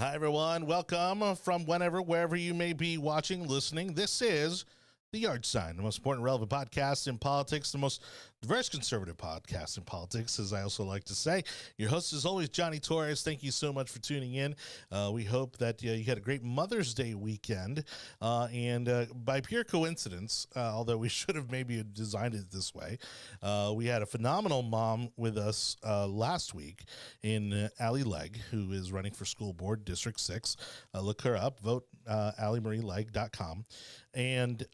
Hi, everyone. Welcome from whenever, wherever you may be watching, listening. This is The Yard Sign, the most important relevant podcast in politics, the most diverse conservative podcast in politics, as I also like to say. Your host is always Jonny Torres. Thank you so much for tuning in. We hope that you had a great Mother's Day weekend. And by pure coincidence, although we should have maybe designed it this way, we had a phenomenal mom with us last week in Allie Legg, who is running for school board, District 6. Look her up, vote AllieMarieLegg.com. And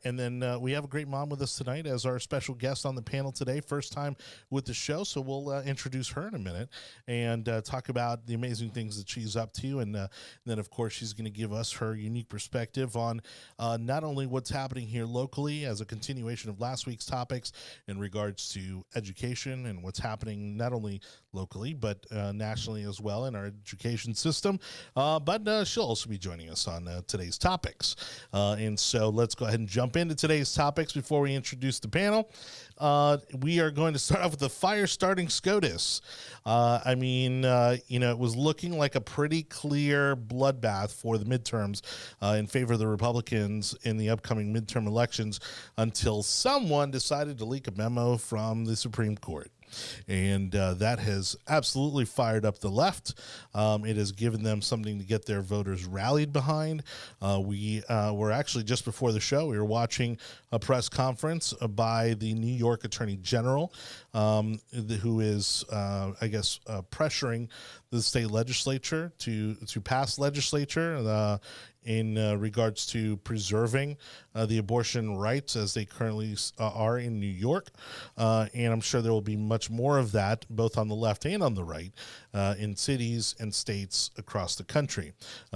then we have a great mom with us tonight as our special guest on the panel today. First time with the show, so we'll introduce her in a minute and talk about the amazing things that she's up to. And then, of course, she's going to give us her unique perspective on not only what's happening here locally as a continuation of last week's topics in regards to education and what's happening not only locally but nationally as well in our education system. But she'll also be joining us on today's topics. And so let's go ahead and jump into today's topics before we introduce the panel. We are going to start off with the fire-starting SCOTUS. It was looking like a pretty clear bloodbath for the midterms in favor of the Republicans in the upcoming midterm elections until someone decided to leak a memo from the Supreme Court. And that has absolutely fired up the left. It has given them something to get their voters rallied behind. We were actually, just before the show, we were watching a press conference by the New York Attorney General, who is, pressuring the state legislature to pass legislature in regards to preserving the abortion rights as they currently are in New York. And I'm sure there will be much more of that, both on the left and on the right, in cities and states across the country.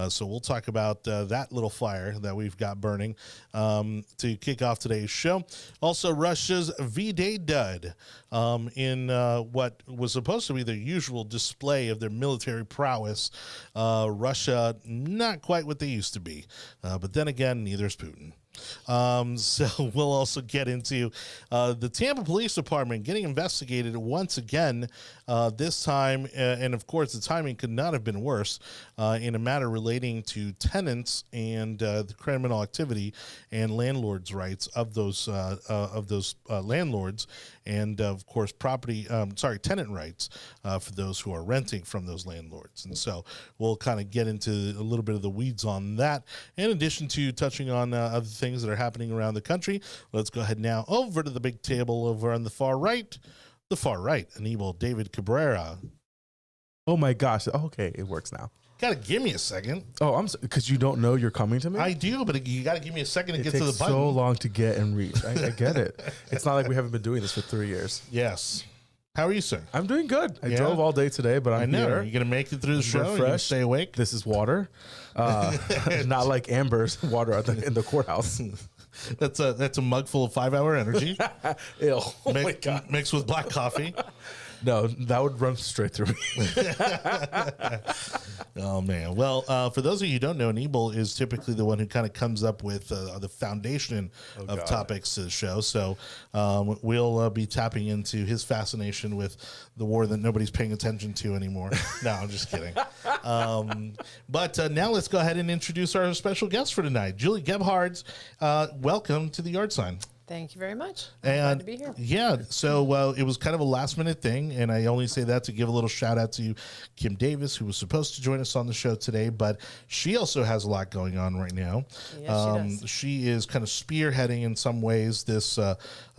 So we'll talk about that little fire that we've got burning to kick off today's show. Also, Russia's V-Day Dud in what was supposed to be their usual display of their military prowess. Russia, not quite what they used to be. But then again, neither is Putin. So we'll also get into the Tampa Police Department getting investigated once again, this time. And of course, the timing could not have been worse in a matter relating to tenants and the criminal activity and landlords' rights of those landlords. And of course, tenant rights for those who are renting from those landlords. And so we'll kind of get into a little bit of the weeds on that. In addition to touching on other things that are happening around the country, let's go ahead now over to the big table over on the far right. The far right, Anibal, David Cabrera. Oh my gosh. Okay, it works now. Gotta give me a second. Oh, because you don't know you're coming to me? I do, but you gotta give me a second to get to the button. It takes so long to get and reach. I get it. It's not like we haven't been doing this for 3 years. Yes. How are you, sir? I'm doing good. I drove all day today, but I'm here. You're gonna make it through the show. Fresh. You stay awake. This is water, not like Amber's water in the courthouse. That's a mug full of 5-hour energy. Ew. Oh my God. Mixed with black coffee. No, that would run straight through me. Oh, man. Well, for those of you who don't know, Anibal is typically the one who kind of comes up with the foundation of topics to the show. So we'll be tapping into his fascination with the war that nobody's paying attention to anymore. No, I'm just kidding. But now let's go ahead and introduce our special guest for tonight, Julie Gebhards. Welcome to the Yard Sign. Thank you very much. I'm glad to be here. Yeah, so it was kind of a last-minute thing, and I only say that to give a little shout-out to Kim Davis, who was supposed to join us on the show today, but she also has a lot going on right now. Yes, she does. She is kind of spearheading, in some ways, this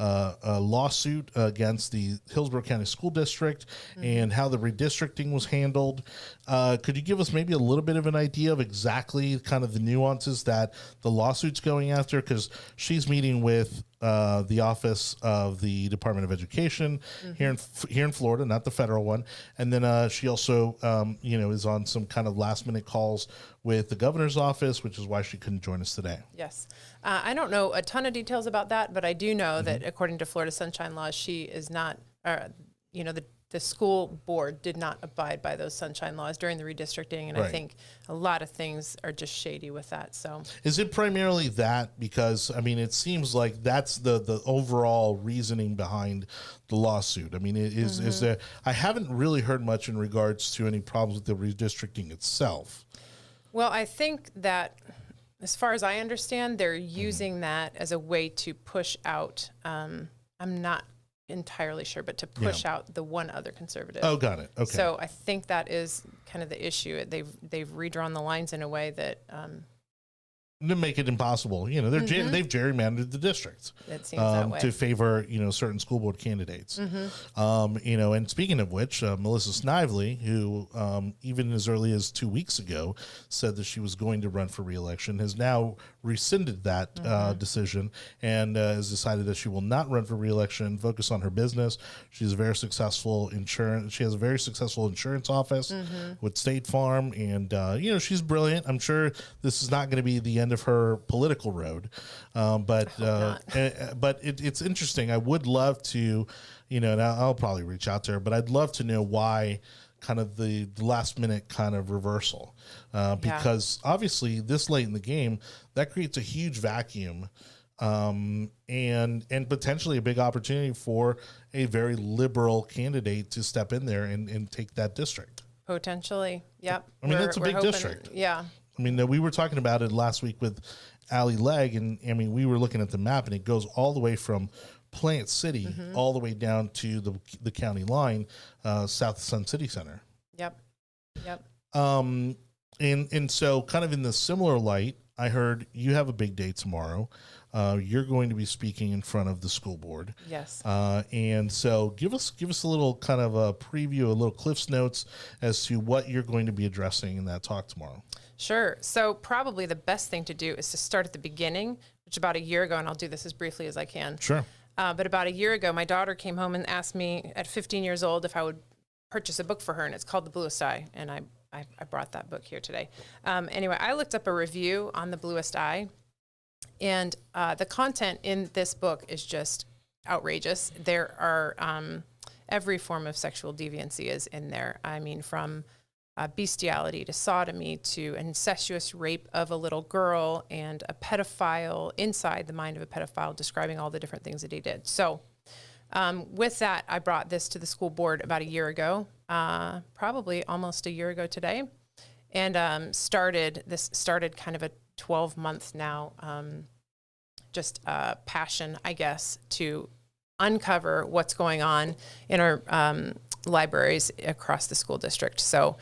lawsuit against the Hillsborough County School District and how the redistricting was handled. Could you give us maybe a little bit of an idea of exactly kind of the nuances that the lawsuit's going after? Because she's meeting with the Office of the Department of Education here in Florida, not the federal one, and then she also is on some kind of last minute calls with the governor's office, which is why she couldn't join us today. Yes, I don't know a ton of details about that, but I do know that according to Florida Sunshine Laws, she is not, the the school board did not abide by those sunshine laws during the redistricting, and I Right. think a lot of things are just shady with that. So Is it primarily that? Because, I mean, it seems like that's the overall reasoning behind the lawsuit. I mean, is there, I haven't really heard much in regards to any problems with the redistricting itself. well, I think that as far as I understand, they're using that as a way to push out. I'm not entirely sure, but to push out the one other conservative. Oh, got it. Okay. So I think that is kind of the issue. They've redrawn the lines in a way that to make it impossible, you know, they've gerrymandered the districts it seems that way. to favor, you know, certain school board candidates. You know, and speaking of which, Melissa Snively, who even as early as 2 weeks ago said that she was going to run for re-election, has now rescinded that decision and has decided that she will not run for re-election, focus on her business. She's a very successful insurance. She has a very successful insurance office with State Farm, and you know, she's brilliant. I'm sure this is not going to be the end of her political road, but it's interesting. I would love to, you know, and I'll probably reach out to her, but I'd love to know why kind of the last minute kind of reversal, because obviously this late in the game, that creates a huge vacuum, and potentially a big opportunity for a very liberal candidate to step in there and take that district. Potentially, yep. I mean, that's a big district. Yeah. I mean, we were talking about it last week with Allie Legg, and I mean, we were looking at the map, and it goes all the way from Plant City all the way down to the county line, south of Sun City Center. Yep. And so kind of in the similar light, I heard you have a big day tomorrow. You're going to be speaking in front of the school board. Yes. And so give us a little kind of a preview, a little Cliff's Notes as to what you're going to be addressing in that talk tomorrow. Sure. So probably the best thing to do is to start at the beginning, which about a year ago, and I'll do this as briefly as I can. Sure. But about a year ago, my daughter came home and asked me at 15 years old if I would purchase a book for her, and it's called The Bluest Eye, and I brought that book here today. Anyway, I looked up a review on The Bluest Eye, and the content in this book is just outrageous. There are every form of sexual deviancy is in there. I mean, from bestiality to sodomy to incestuous rape of a little girl and a pedophile inside the mind of a pedophile, describing all the different things that he did. So with that, I brought this to the school board about a year ago, probably almost a year ago today, and started kind of a 12-month now, just passion, I guess, to uncover what's going on in our libraries across the school district. So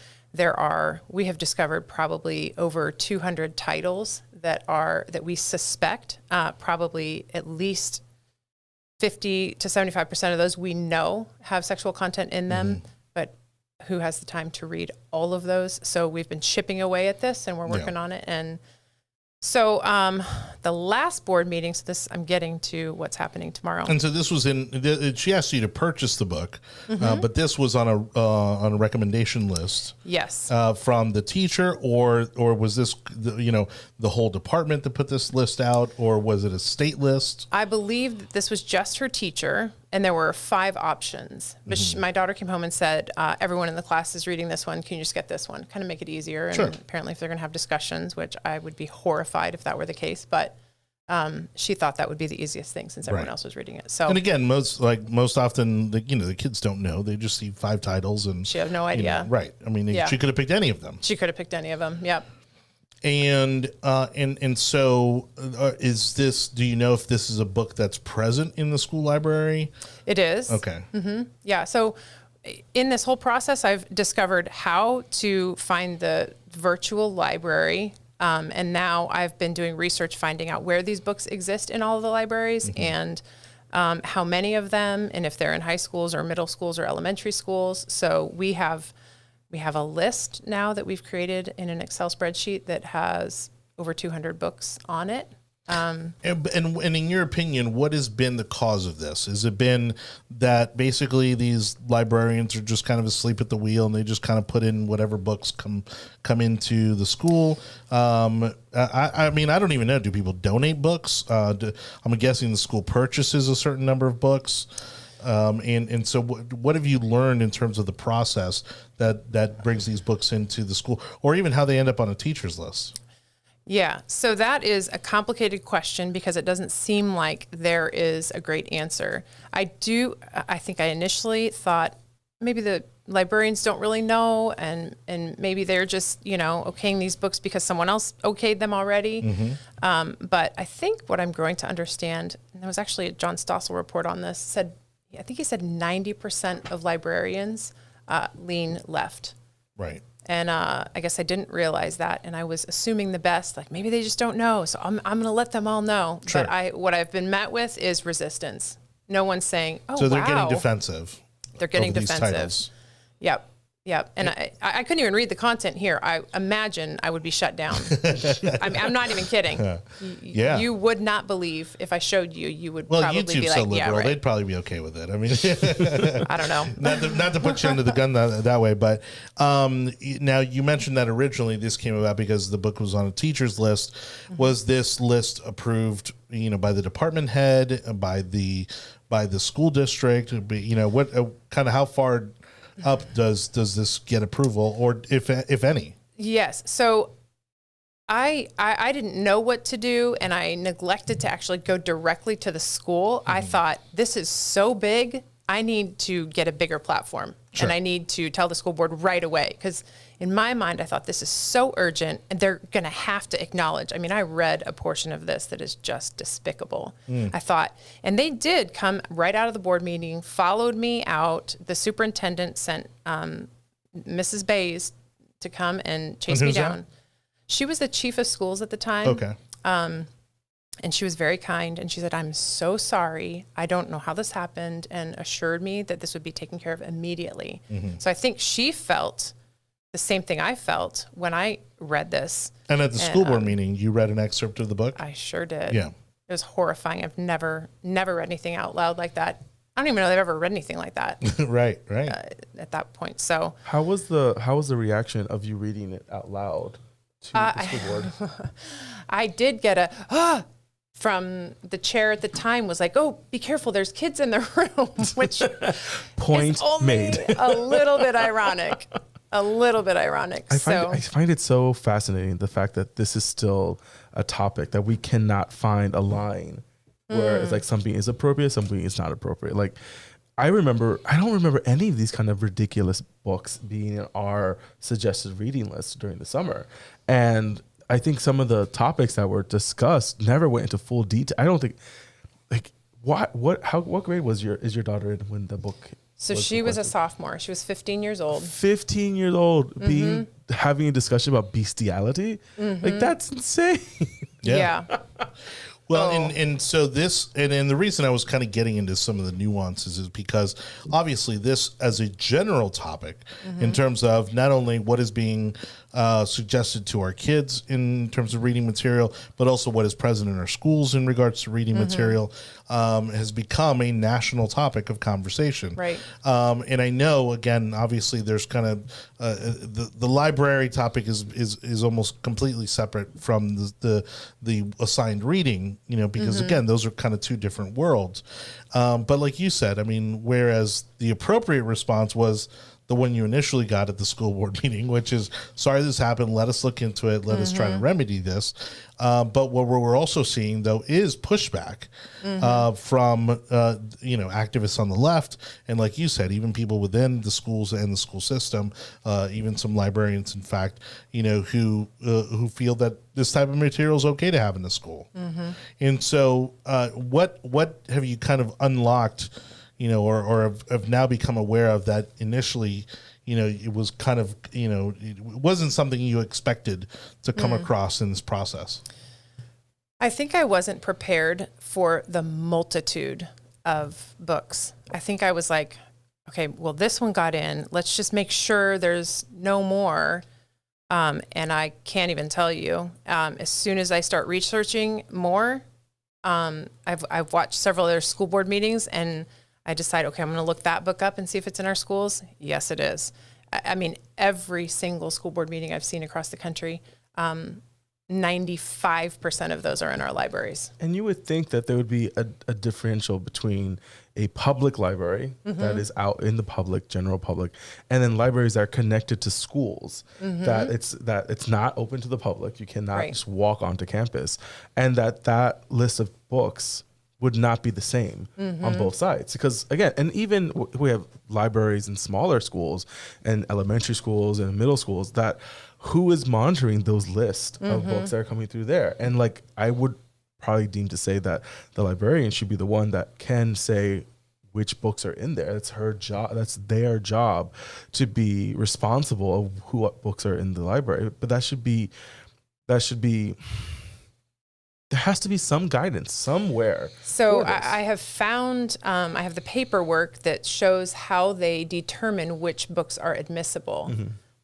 we have discovered probably over 200 titles that we suspect, probably at least 50 to 75% of those we know have sexual content in them, but who has the time to read all of those? So we've been chipping away at this, and we're working on it. And so the last board meeting, so this, I'm getting to what's happening tomorrow. And so this was she asked you to purchase the book, but this was on a recommendation list. Yes. From the teacher, or was this the whole department that put this list out, or was it a state list? I believe that this was just her teacher, and there were 5 options. But my daughter came home and said, everyone in the class is reading this one. Can you just get this one? Kind of make it easier. Sure. And apparently if they're going to have discussions, which I would be horrified if that were the case, but she thought that would be the easiest thing since everyone else was reading it. So, and again, most often, the kids don't know. They just see 5 titles, and she had no idea. Right. I mean, she could have picked any of them. She could have picked any of them. Yep. And so is this, do you know if this is a book that's present in the school library? It is. Okay. Yeah. So in this whole process, I've discovered how to find the virtual library. And now I've been doing research, finding out where these books exist in all of the libraries and how many of them, and if they're in high schools or middle schools or elementary schools. So we have a list now that we've created in an Excel spreadsheet that has over 200 books on it. And in your opinion, what has been the cause of this? Has it been that basically these librarians are just kind of asleep at the wheel and they just kind of put in whatever books come into the school? I mean, I don't even know. Do people donate books? I'm guessing the school purchases a certain number of books. And so what have you learned in terms of the process that brings these books into the school, or even how they end up on a teacher's list? Yeah, so that is a complicated question because it doesn't seem like there is a great answer. I think I initially thought maybe the librarians don't really know, and maybe they're just, okaying these books because someone else okayed them already. But I think what I'm growing to understand, and there was actually a John Stossel report on this, I think he said 90% of librarians lean left. Right. And I guess I didn't realize that, and I was assuming the best, like maybe they just don't know, so I'm going to let them all know. Sure. But what I've been met with is resistance. No one's saying, "Oh, so they're wow." getting defensive. They're getting over these defensive. titles. Yep. And I couldn't even read the content here. I imagine I would be shut down. I'm not even kidding. Yeah. You would not believe if I showed you. You would Well, probably YouTube's be like, so liberal, yeah, right. they'd probably be okay with it. I mean, I don't know. not to put you under the gun that way, but now you mentioned that originally this came about because the book was on a teacher's list. Was this list approved, by the department head, by the school district? What kind of how far up does this get approval, or if any? Yes. So I didn't know what to do, and I neglected to actually go directly to the school. I thought, this is so big, I need to get a bigger platform. Sure. And I need to tell the school board right away, because in my mind, I thought this is so urgent, and they're going to have to acknowledge. I mean, I read a portion of this that is just despicable. I thought, and they did come right out of the board meeting, followed me out. The superintendent sent Mrs. Bays to come and chase me down. She was the chief of schools at the time. Okay. And she was very kind, and she said, "I'm so sorry. I don't know how this happened," and assured me that this would be taken care of immediately. So I think she felt the same thing I felt when I read this. And at the school board meeting, you read an excerpt of the book? I sure did. Yeah. It was horrifying. I've never read anything out loud like that. I don't even know they've ever read anything like that. Right. At that point. So How was the reaction of you reading it out loud to the school board? I did get a from the chair at the time, was like, "Oh, be careful, there's kids in the room," which Point is only made. a little bit ironic. I find it so fascinating, the fact that this is still a topic that we cannot find a line where it's like something is appropriate, something is not appropriate. Like I don't remember any of these kind of ridiculous books being in our suggested reading list during the summer. And I think some of the topics that were discussed never went into full detail. I don't think, like, what grade is your daughter in when the book? So she was a sophomore. She was 15 years old. 15 years old, having a discussion about bestiality, like that's insane. Yeah. Well, and so this, and the reason I was kind of getting into some of the nuances is because obviously this as a general topic in terms of not only what is being suggested to our kids in terms of reading material, but also what is present in our schools in regards to reading material has become a national topic of conversation. Right. And I know, again, obviously there's kind of the library topic is almost completely separate from the assigned reading, because again, those are kind of two different worlds. But like you said, I mean, whereas the appropriate response was the one you initially got at the school board meeting, which is, sorry this happened, let us look into it, let us try to remedy this. But what we're also seeing, though, is pushback from, activists on the left. And like you said, even people within the schools and the school system, even some librarians, in fact, who feel that this type of material is okay to have in the school. And so what have you kind of unlocked, or have now become aware of that initially, it was kind of, it wasn't something you expected to come across in this process? I think I wasn't prepared for the multitude of books. I think I was like, okay, well, this one got in. Let's just make sure there's no more. And I can't even tell you. As soon as I start researching more, I've watched several other school board meetings, and I decide, okay, I'm going to look that book up and see if it's in our schools. Yes, it is. I mean, every single school board meeting I've seen across the country, 95% of those are in our libraries. And you would think that there would be a differential between a public library that is out in the public, general public, and then libraries that are connected to schools, that it's not open to the public. You cannot just walk onto campus, and that list of books would not be the same on both sides. Because again, and even we have libraries in smaller schools and elementary schools and middle schools, that who is monitoring those lists of books that are coming through there? And like, I would probably deem to say that the librarian should be the one that can say which books are in there. That's her job. That's their job, to be responsible of what books are in the library. But there has to be some guidance somewhere. So I have found, I have the paperwork that shows how they determine which books are admissible.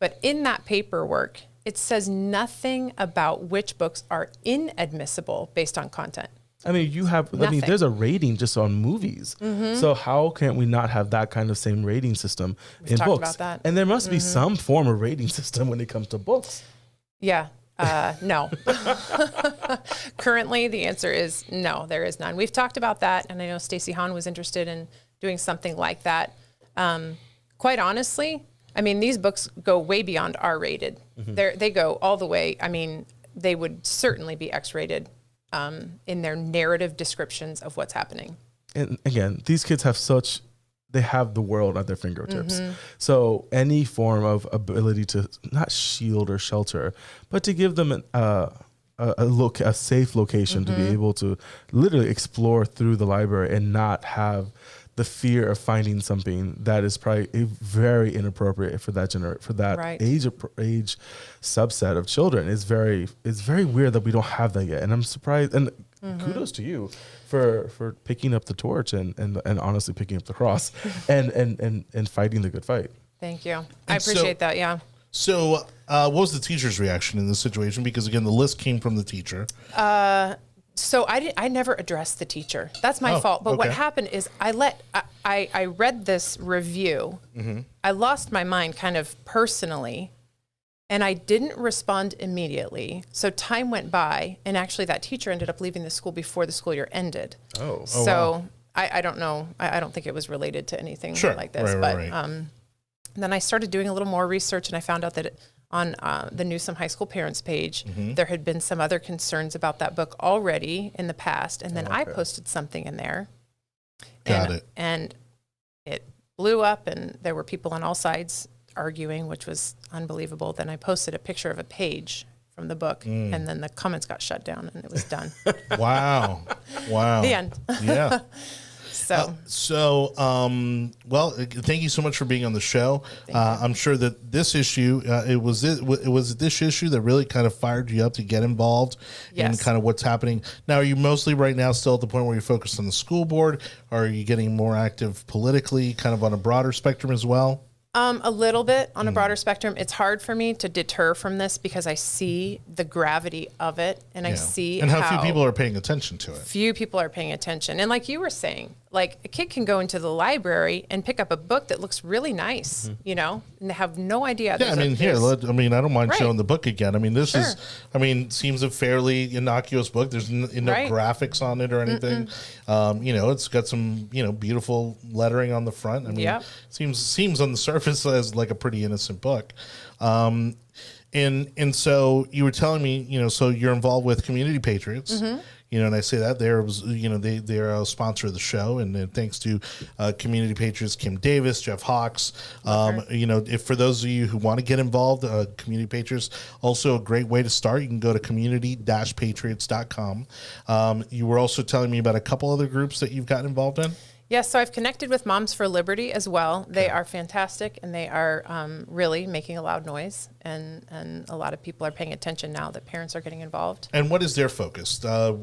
But in that paperwork, it says nothing about which books are inadmissible based on content. I mean, there's a rating just on movies. So how can we not have that kind of same rating system in talked books? about that. And there must be some form of rating system when it comes to books. Yeah. No. Currently, the answer is no, there is none. We've talked about that, and I know Stacey Hahn was interested in doing something like that. Quite honestly, I mean, these books go way beyond R-rated. They go all the way. I mean, they would certainly be X-rated in their narrative descriptions of what's happening. And again, these kids they have the world at their fingertips. So any form of ability to not shield or shelter, but to give them a safe location to be able to literally explore through the library and not have the fear of finding something that is probably very inappropriate for that age subset of children. It's very weird that we don't have that yet. And I'm surprised, and kudos to you for picking up the torch and honestly picking up the cross and fighting the good fight. Thank you. I appreciate that. Yeah. So what was the teacher's reaction in this situation? Because again, the list came from the teacher. So I never addressed the teacher. That's my fault. But what happened is I read this review. I lost my mind kind of personally, and I didn't respond immediately. So time went by, and actually that teacher ended up leaving the school before the school year ended. So I don't know. I don't think it was related to anything like this. Right. Then I started doing a little more research, and I found out that on the Newsom High School parents page, there had been some other concerns about that book already in the past. And then I posted something in there. And it blew up, and there were people on all sides arguing, which was unbelievable. Then I posted a picture of a page from the book, and then the comments got shut down, and it was done. Wow. The end. Yeah. So, well, thank you so much for being on the show. I'm sure that this issue, it was this issue that really kind of fired you up to get involved in kind of what's happening. Now, are you mostly right now still at the point where you're focused on the school board, or are you getting more active politically, kind of on a broader spectrum as well? A little bit on a broader spectrum. It's hard for me to deter from this because I see the gravity of it, and I see how few people are paying attention to it. Few people are paying attention. And like you were saying, like a kid can go into the library and pick up a book that looks really nice, you know, and they have no idea. Yeah, I mean, I don't mind showing the book again. I mean, this is, seems a fairly innocuous book. There's no graphics on it or anything. It's got some, beautiful lettering on the front. I mean, seems on the surface as like a pretty innocent book. And so you were telling me, so you're involved with Community Patriots. And I say that they're a sponsor of the show, and thanks to Community Patriots, Kim Davis, Jeff Hawks. If for those of you who want to get involved, Community Patriots, also a great way to start. You can go to community-patriots.com. You were also telling me about a couple other groups that you've gotten involved in. Yes, so I've connected with Moms for Liberty as well. They are fantastic, and they are really making a loud noise, and a lot of people are paying attention now that parents are getting involved. And what is their focus? They're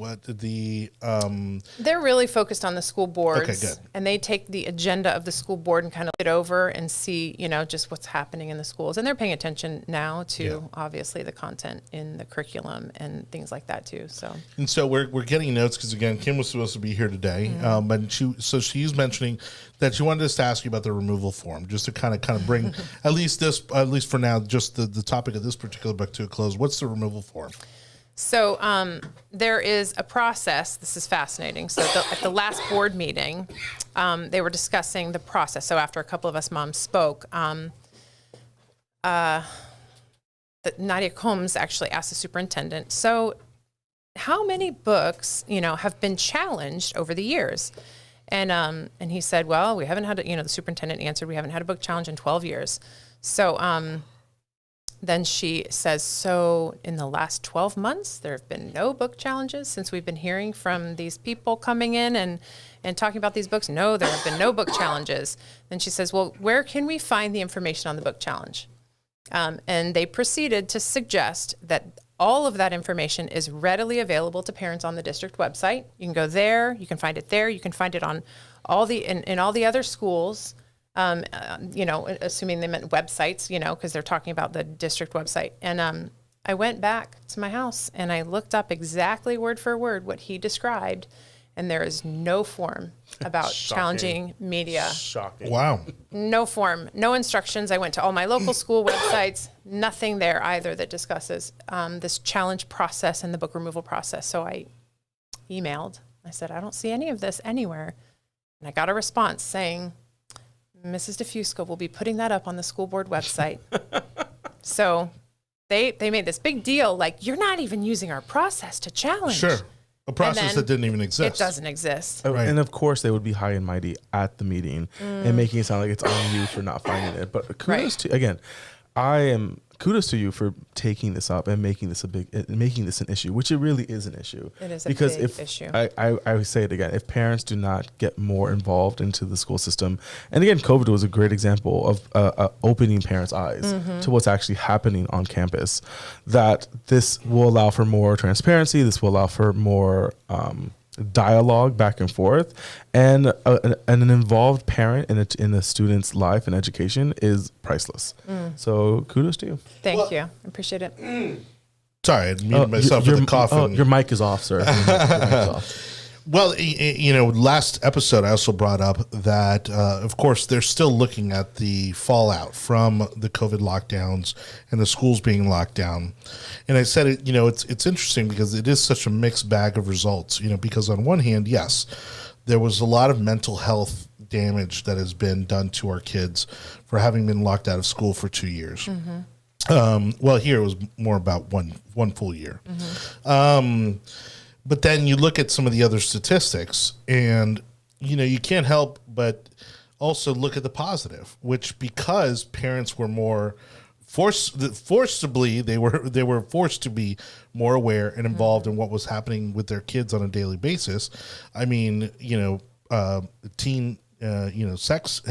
really focused on the school boards. Okay, good. And they take the agenda of the school board and kind of look it over and see, just what's happening in the schools. And they're paying attention now to obviously the content in the curriculum and things like that too. So we're getting notes because again, Kim was supposed to be here today, but she's mentioning that she wanted us to ask you about the removal form, just to kind of bring at least for now, just the topic of this particular book to a close. What's the removal form? So there is a process. This is fascinating. So at the last board meeting, they were discussing the process. So after a couple of us moms spoke, Nadia Combs actually asked the superintendent, so how many books, have been challenged over the years? And he said, well, we haven't had, the superintendent answered, we haven't had a book challenge in 12 years. So then she says, so in the last 12 months, there have been no book challenges since we've been hearing from these people coming in and talking about these books? No, there have been no book challenges. Then she says, well, where can we find the information on the book challenge? And they proceeded to suggest that all of that information is readily available to parents on the district website. You can go there, you can find it there, you can find it on all the in all the other schools. Assuming they meant websites, because they're talking about the district website. And I went back to my house and I looked up exactly word for word what he described, and there is no form about challenging media. Shocking. Wow. No form, no instructions. I went to all my local school websites, nothing there either that discusses this challenge process and the book removal process. So I emailed. I said, I don't see any of this anywhere. And I got a response saying, Mrs. DeFusco will be putting that up on the school board website. So they made this big deal, like, you're not even using our process to challenge. Sure. A process that didn't even exist. It doesn't exist. Right. And of course, they would be high and mighty at the meeting and making it sound like it's on you for not finding it. But kudos to, again, kudos to you for taking this up and making this an issue, which it really is an issue. It is a because big if issue. I would say it again, if parents do not get more involved into the school system, and again, COVID was a great example of opening parents' eyes to what's actually happening on campus, that this will allow for more transparency. This will allow for more dialogue back and forth, and an involved parent in a student's life and education is priceless. So kudos to you. Thank you. I appreciate it. Sorry, I muted myself with a cough. Your mic is off, sir. Your mic is off. Well, last episode I also brought up that, of course, they're still looking at the fallout from the COVID lockdowns and the schools being locked down. And I said, it's interesting because it is such a mixed bag of results, because on one hand, yes, there was a lot of mental health damage that has been done to our kids for having been locked out of school for 2 years. Well, here it was more about one full year. But then you look at some of the other statistics and, you can't help but also look at the positive, which because parents were more forcibly, they were forced to be more aware and involved in what was happening with their kids on a daily basis. I mean, teen sex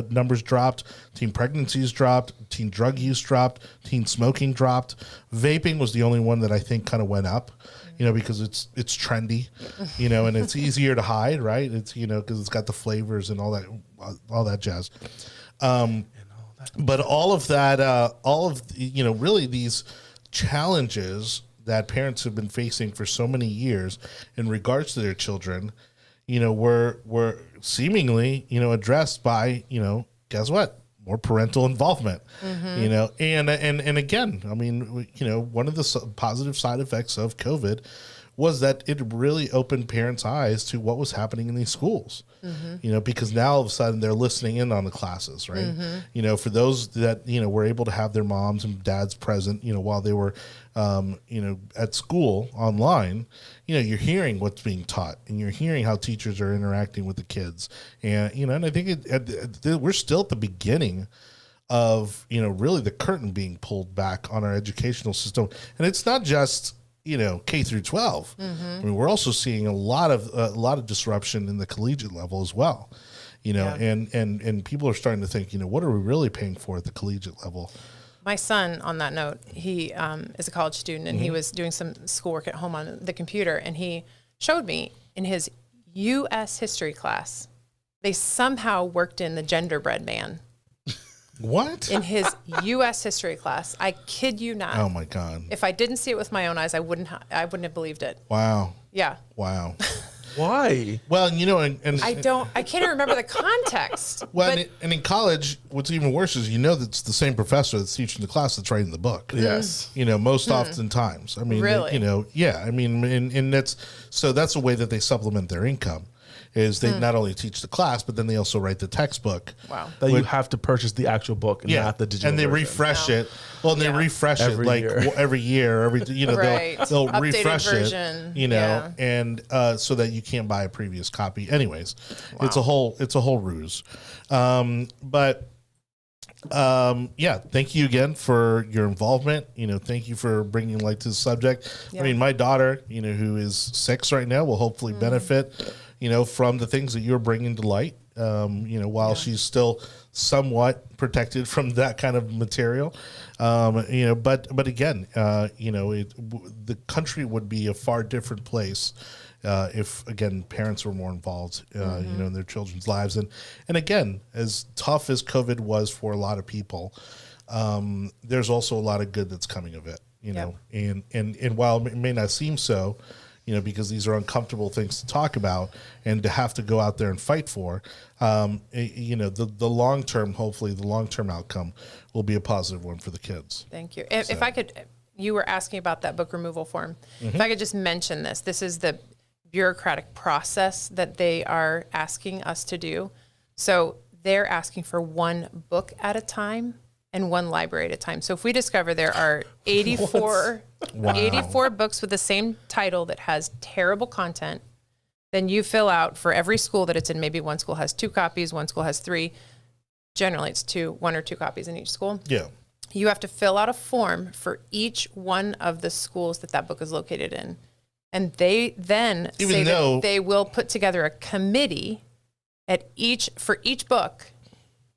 numbers dropped, teen pregnancies dropped, teen drug use dropped, teen smoking dropped. Vaping was the only one that I think kind of went up, because it's trendy, and it's easier to hide, right? It's, because it's got the flavors and all that jazz. But all of that, really these challenges that parents have been facing for so many years in regards to their children, were seemingly, addressed by, guess what? More parental involvement, and again, I mean, one of the positive side effects of COVID was that it really opened parents' eyes to what was happening in these schools, because now all of a sudden they're listening in on the classes, right? For those that, were able to have their moms and dads present, while they were, at school online, you're hearing what's being taught and you're hearing how teachers are interacting with the kids. And, and I think we're still at the beginning of, really the curtain being pulled back on our educational system. And it's not just, K through 12. I mean, we're also seeing a lot of disruption in the collegiate level as well, and people are starting to think, what are we really paying for at the collegiate level? My son, on that note, he is a college student, and he was doing some schoolwork at home on the computer, and he showed me in his U.S. history class, they somehow worked in the genderbread man. What? In his U.S. history class. I kid you not. Oh, my God. If I didn't see it with my own eyes, I wouldn't have believed it. Wow. Yeah. Wow. Why? Well, you know, and I can't even remember the context. well, and in college, what's even worse is that it's the same professor that's teaching the class that's writing the book. Yes. Most oftentimes. I mean, Really? yeah. I mean, and that's a way that they supplement their income. Is they not only teach the class, but then they also write the textbux. Wow. That you have to purchase the actual book and not the digital and they version. refresh it. Well, and they refresh Every it like year. every year. Right. They'll Updated refresh version. it. And so that you can't buy a previous copy. Anyways, it's a whole ruse. But thank you again for your involvement. Thank you for bringing light to the subject. Yeah. I mean, my daughter, who is 6 right now, will hopefully benefit, from the things that you're bringing to light. While she's still somewhat protected from that kind of material, but again, the country would be a far different place if again parents were more involved, in their children's lives, and again, as tough as COVID was for a lot of people, there's also a lot of good that's coming of it, and while it may not seem so. Because these are uncomfortable things to talk about and to have to go out there and fight for, the long term, hopefully the long term outcome will be a positive one for the kids. Thank you. If I could, you were asking about that book removal form. If I could just mention this is the bureaucratic process that they are asking us to do. So they're asking for one book at a time and one library at a time. So if we discover there are 84 books with the same title that has terrible content, then you fill out for every school that it's in. Maybe one school has 2 copies, one school has 3. Generally, it's 1 or 2 copies in each school. Yeah. You have to fill out a form for each one of the schools that book is located in. And they then that they will put together a committee for each book.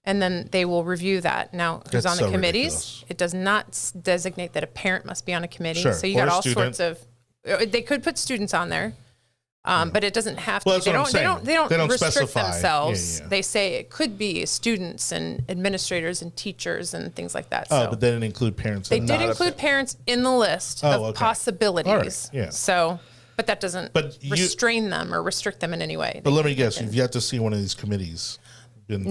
And then they will review that. Now, who's on the committees? Ridiculous. It does not designate that a parent must be on a committee. Sure. So you got all sorts of. They could put students on there, but it doesn't have to. They don't restrict specify. themselves. Yeah. They say it could be students and administrators and teachers and things like that. But they didn't include parents. They did include parents in the list of possibilities. All right. Yeah. So, but that doesn't restrain them or restrict them in any way. But let me guess, you've yet to see one of these committees. Been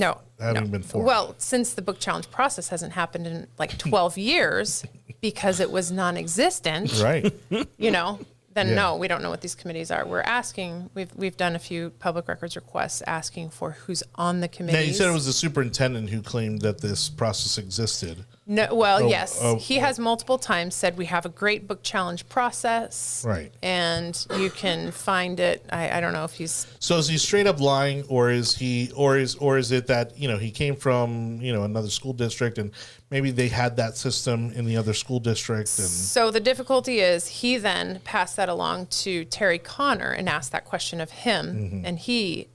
formed. Well, since the book challenge process hasn't happened in like 12 years because it was non-existent, right? Then no, we don't know what these committees are. We're asking. We've done a few public records requests asking for who's on the committees. Now you said it was the superintendent who claimed that this process existed. No, well, yes, he has multiple times said we have a great book challenge process, right? And you can find it. I don't know if he's. So is he straight up lying, or is it that he came from another school district and maybe they had that system in the other school district? And so the difficulty is he then passed that along to Terry Connor and asked that question of him, and he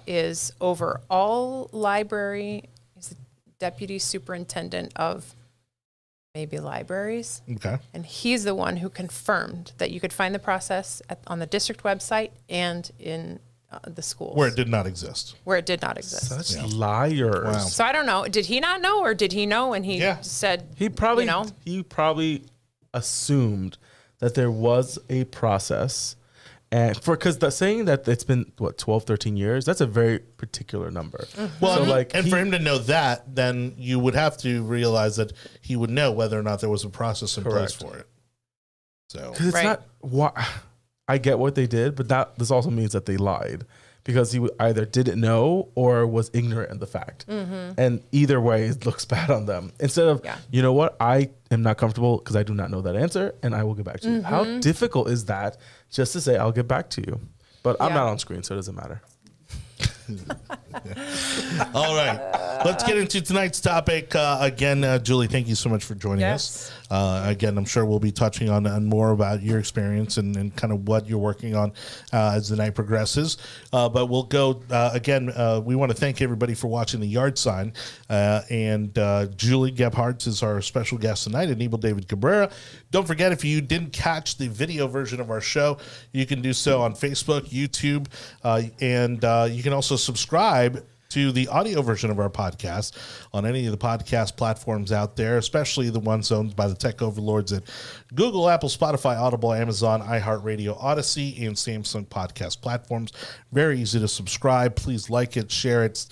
is over all library. Deputy superintendent of maybe libraries. Okay. And he's the one who confirmed that you could find the process on the district website and in the schools. Where it did not exist. Such liars. Wow. So I don't know. Did he not know, or did he know and he said, he probably assumed that there was a process. And because saying that it's been 12, 13 years, that's a very particular number. Well, so for him to know that, then you would have to realize that he would know whether or not there was a process in place for it. So because it's not. I get what they did, but this also means that they lied because he either didn't know or was ignorant of the fact. And either way, it looks bad on them. Instead of, you know what, I am not comfortable because I do not know that answer and I will get back to you. How difficult is that just to say, I'll get back to you? But I'm not on screen, so it doesn't matter. All right, let's get into tonight's topic. Again, Julie, thank you so much for joining us. Again, I'm sure we'll be touching on more about your experience and kind of what you're working on as the night progresses. But we'll go again. We want to thank everybody for watching the Yard Sign. And Julie Gebhards is our special guest tonight, Anibal David Cabrera. Don't forget, if you didn't catch the video version of our show, you can do so on Facebook, YouTube, and you can also subscribe to the audio version of our podcast on any of the podcast platforms out there, especially the ones owned by the tech overlords at Google, Apple, Spotify, Audible, Amazon, iHeartRadio, Odyssey, and Samsung podcast platforms. Very easy to subscribe. Please like it, share it,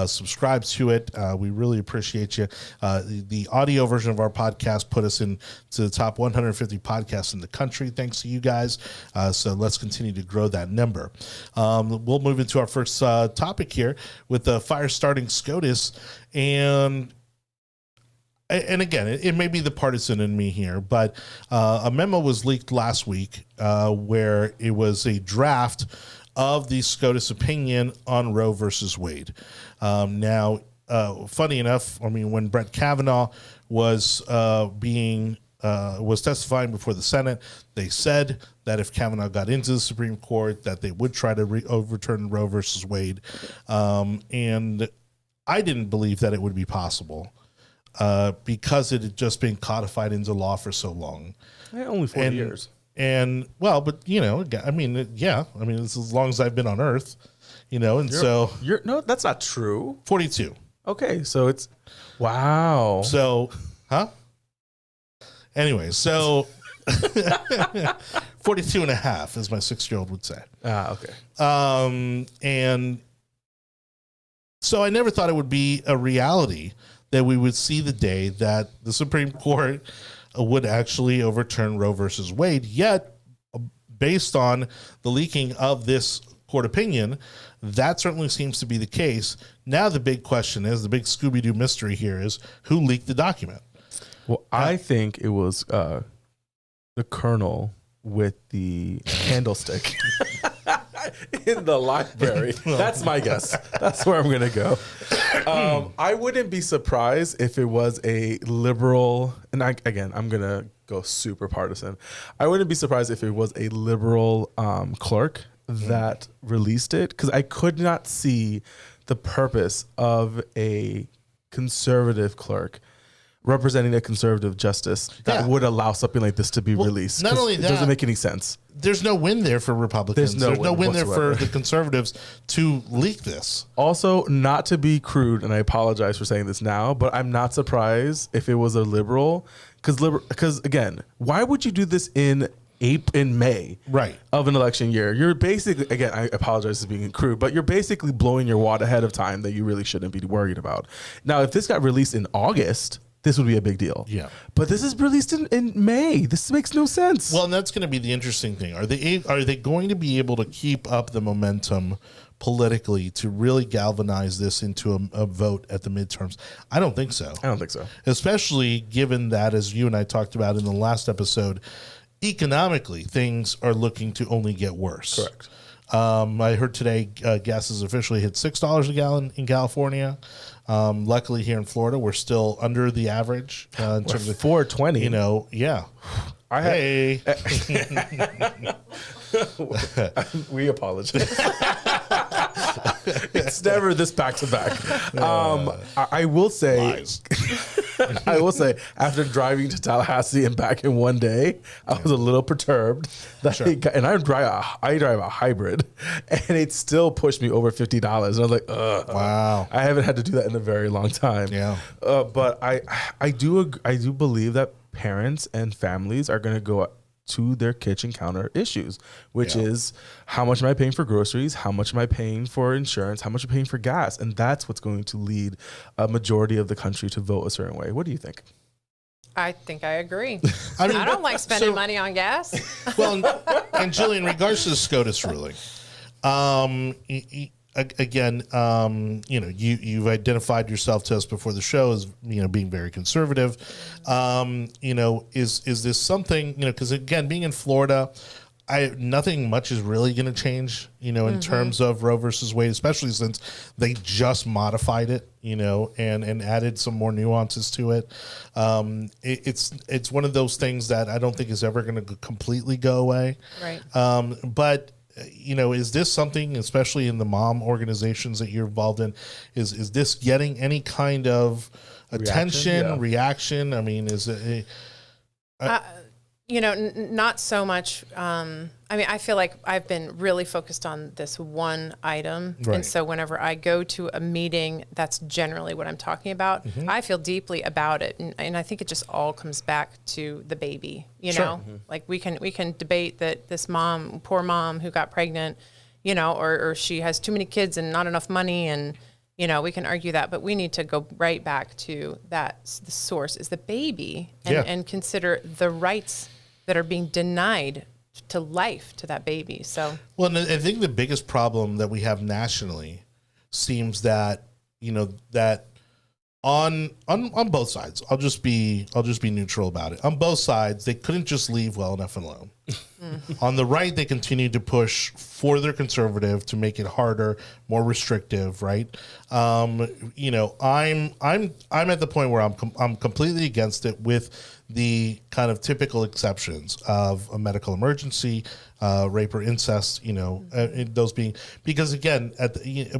subscribe to it. We really appreciate you. The audio version of our podcast put us into the top 150 podcasts in the country. Thanks to you guys. So let's continue to grow that number. We'll move into our first topic here with the fire starting SCOTUS. And again, it may be the partisan in me here, but a memo was leaked last week where it was a draft of the SCOTUS opinion on Roe versus Wade. Now, funny enough, I mean, when Brett Kavanaugh was testifying before the Senate, they said that if Kavanaugh got into the Supreme Court, that they would try to overturn Roe versus Wade. And I didn't believe that it would be possible because it had just been codified into law for so long. Only 40 years. And well, but I mean, it's as long as I've been on Earth, and no, that's not true. 42. Okay, so it's wow. So, Anyway, so 42 and a half, as my 6-year-old would say. Okay. And so I never thought it would be a reality that we would see the day that the Supreme Court would actually overturn Roe versus Wade. Yet, based on the leaking of this court opinion, that certainly seems to be the case. Now the big question is, the big Scooby-Doo mystery here is, who leaked the document? Well, I think it was the colonel with the candlestick in the library. That's my guess. That's where I'm going to go. I wouldn't be surprised if it was a liberal, and I'm going to go super partisan. I wouldn't be surprised if it was a liberal clerk that released it, because I could not see the purpose of a conservative clerk representing a conservative justice that would allow something like this to be released. Not only that, it doesn't make any sense. There's no win there for Republicans. There's no win there for the conservatives to leak this. Also, not to be crude, and I apologize for saying this now, but I'm not surprised if it was a liberal, because again, why would you do this in May of an election year? You're basically, again, I apologize for being crude, but you're basically blowing your wad ahead of time that you really shouldn't be worried about. Now, if this got released in August, this would be a big deal. Yeah. But this is released in May. This makes no sense. Well, and that's going to be the interesting thing. Are they going to be able to keep up the momentum politically to really galvanize this into a vote at the midterms? I don't think so. I don't think so. Especially given that, as you and I talked about in the last episode, economically, things are looking to only get worse. Correct. I heard today gas has officially hit $6 a gallon in California. Luckily, here in Florida, we're still under the average in terms of $4.20. Yeah. We apologize. It's never this back to back. I will say, after driving to Tallahassee and back in one day, I was a little perturbed. And I drive a hybrid, and it still pushed me over $50. And I was like, wow, I haven't had to do that in a very long time. Yeah. But I do believe that parents and families are going to go to their kitchen counter issues, which is, how much am I paying for groceries? How much am I paying for insurance? How much am I paying for gas? And that's what's going to lead a majority of the country to vote a certain way. What do you think? I think I agree. I don't like spending money on gas. Well, and Jillian, in regards to the SCOTUS ruling, again, you've identified yourself to us before the show as, being very conservative. Is this something, because again, being in Florida, nothing much is really going to change, in terms of Roe versus Wade, especially since they just modified it, and added some more nuances to it. It's one of those things that I don't think is ever going to completely go away. Right. But is this something, especially in the mom organizations that you're involved in, is this getting any kind of attention, reaction? I mean, is it? Not so much. I feel like I've been really focused on this one item. Right. And so whenever I go to a meeting, that's generally what I'm talking about. Mm-hmm. I feel deeply about it. And I think it just all comes back to the baby, Sure. know? Mm-hmm. Like we can debate that this poor mom who got pregnant, or she has too many kids and not enough money, and we can argue that, but we need to go right back to that. The source is the baby, and consider the rights that are being denied to life to that baby. So, well, and I think the biggest problem that we have nationally seems that that on both sides. I'll just be neutral about it. On both sides, they couldn't just leave well enough alone. On the right, they continue to push further conservative to make it harder, more restrictive. Right? I'm at the point where I'm completely against it, with the kind of typical exceptions of a medical emergency, rape or incest. Those being, because again,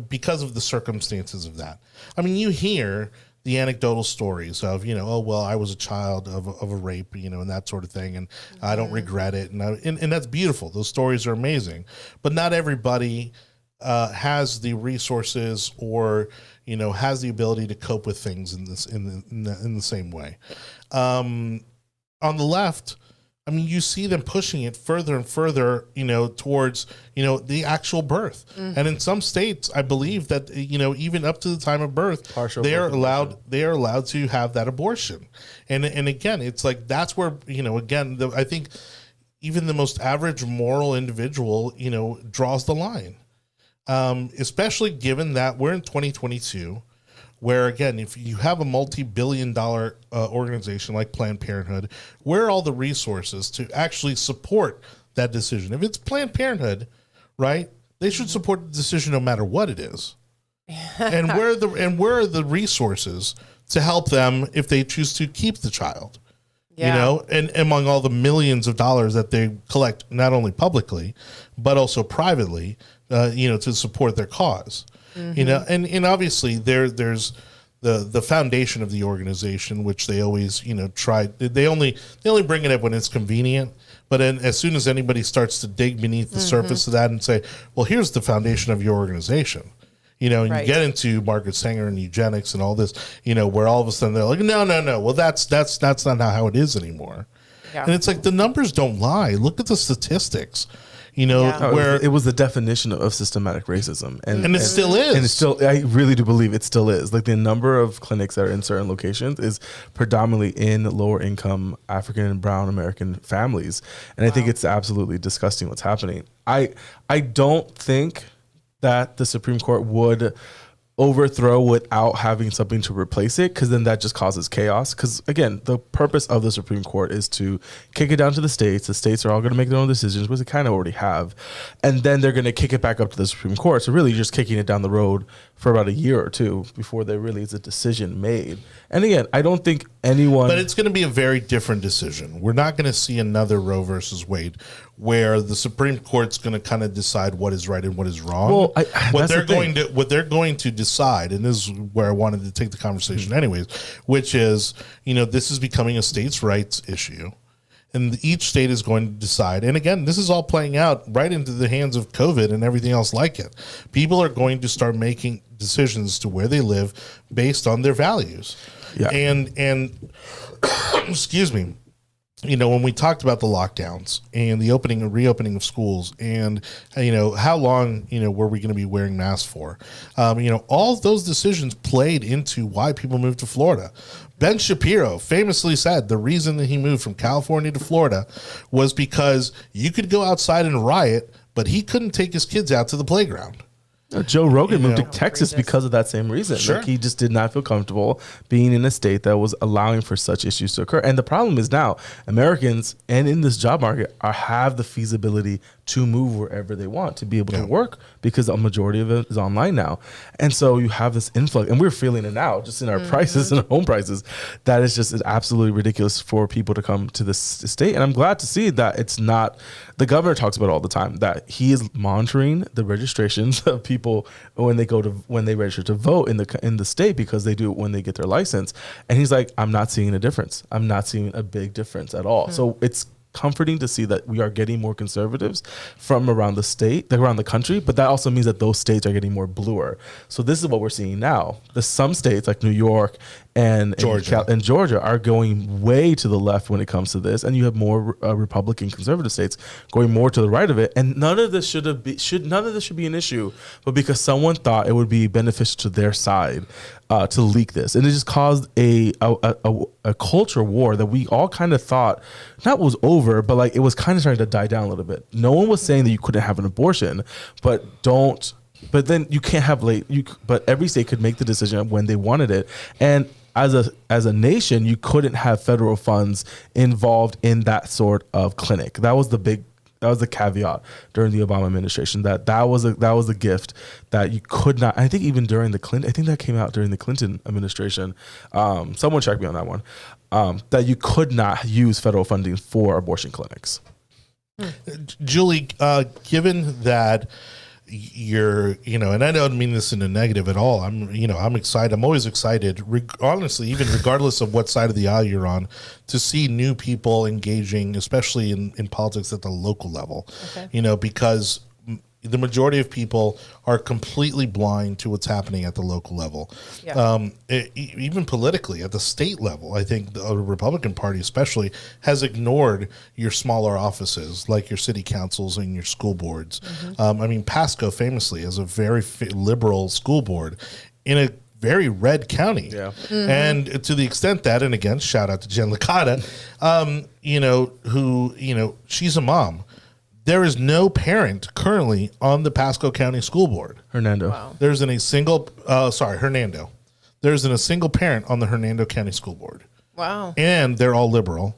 because of the circumstances of that. I mean, you hear the anecdotal stories of, oh, well, I was a child of a rape, and that sort of thing, and I don't regret it, and that's beautiful. Those stories are amazing, but not everybody has the resources or has the ability to cope with things in the same way. On the left, I mean, you see them pushing it further and further, towards, the actual birth. Mm-hmm. And in some states, I believe that, even up to the time of birth, they are allowed to have that abortion. And again, it's like, that's where, again, I think even the most average moral individual, draws the line. Especially given that we're in 2022, where, again, if you have a multi-billion-dollar organization like Planned Parenthood, where are all the resources to actually support that decision? If it's Planned Parenthood, right, they should support the decision no matter what it is. And where are the resources to help them if they choose to keep the child? Yeah. And among all the millions of dollars that they collect, not only publicly, but also privately, to support their cause. Mm-hmm. And obviously there's the foundation of the organization, which they always, try. They only bring it up when it's convenient. But as soon as anybody starts to dig beneath the surface of that and say, well, here's the foundation of your organization, and right. You get into Margaret Sanger and eugenics and all this, where all of a sudden they're like, no. Well, that's not how it is anymore. Yeah. And it's like, the numbers don't lie. Look at the statistics. Where it was the definition of systematic racism, and it still is, and it's still. I really do believe it still is. Like, the number of clinics that are in certain locations is predominantly in lower income African and Brown American families, and I think it's absolutely disgusting what's happening. I don't think that the Supreme Court would overthrow without having something to replace it, because then that just causes chaos. Because again, the purpose of the Supreme Court is to kick it down to the states. The states are all going to make their own decisions, which they kind of already have, and then they're going to kick it back up to the Supreme Court. So really, you're just kicking it down the road for about a year or two before there really is a decision made. And again, I don't think anyone... But it's going to be a very different decision. We're not going to see another Roe versus Wade, where the Supreme Court's going to kind of decide what is right and what is wrong. Well, what they're going to decide, and this is where I wanted to take the conversation anyways, which is, this is becoming a states' rights issue. And each state is going to decide. And again, this is all playing out right into the hands of COVID and everything else like it. People are going to start making decisions to where they live based on their values. Yeah. And excuse me, when we talked about the lockdowns and the opening and reopening of schools, and how long were we going to be wearing masks for, all of those decisions played into why people moved to Florida. Ben Shapiro famously said the reason that he moved from California to Florida was because you could go outside and riot, but he couldn't take his kids out to the playground. Joe Rogan moved to Texas because of that same reason. Sure. Like, he just did not feel comfortable being in a state that was allowing for such issues to occur. And the problem is now Americans and in this job market have the feasibility to move wherever they want, to be able to work, because a majority of it is online now. And so you have this influx, and we're feeling it now just in our prices and our home prices, that is just absolutely ridiculous for people to come to this state. And I'm glad to see that it's not, the governor talks about it all the time, that he is monitoring the registrations of people when they register to vote in the state, because they do it when they get their license. And he's like, I'm not seeing a difference. I'm not seeing a big difference at all. So it's comforting to see that we are getting more conservatives from around the state, like around the country, but that also means that those states are getting more bluer. So this is what we're seeing now. Some states like New York and Georgia are going way to the left when it comes to this, and you have more Republican conservative states going more to the right of it. And none of this should be an issue, but because someone thought it would be beneficial to their side to leak this, and it just caused a culture war that we all kind of thought not was over, but like it was kind of starting to die down a little bit. No one was saying that you couldn't have an abortion, but then you can't have but every state could make the decision when they wanted it. And as a nation, you couldn't have federal funds involved in that sort of clinic. That was the caveat during the Obama administration. That was a gift that you could not. I think even during the Clinton, I think that came out during the Clinton administration. Someone check me on that one. That you could not use federal funding for abortion clinics. Julie, given that and I don't mean this in a negative at all. I'm excited. I'm always excited, honestly, even regardless of what side of the aisle you're on, to see new people engaging, especially in politics at the local level. Okay. Because the majority of people are completely blind to what's happening at the local level. Yeah. Even politically at the state level, I think the Republican Party especially has ignored your smaller offices like your city councils and your school boards. Mm-hmm. Pasco famously has a very liberal school board in a very red county. Yeah. Mm-hmm. And to the extent that, and again, shout out to Jen Licata, who, she's a mom. There is no parent currently on the Pasco County School Board. Hernando. Wow. There isn't a single, Hernando. There isn't a single parent on the Hernando County School Board. Wow. And they're all liberal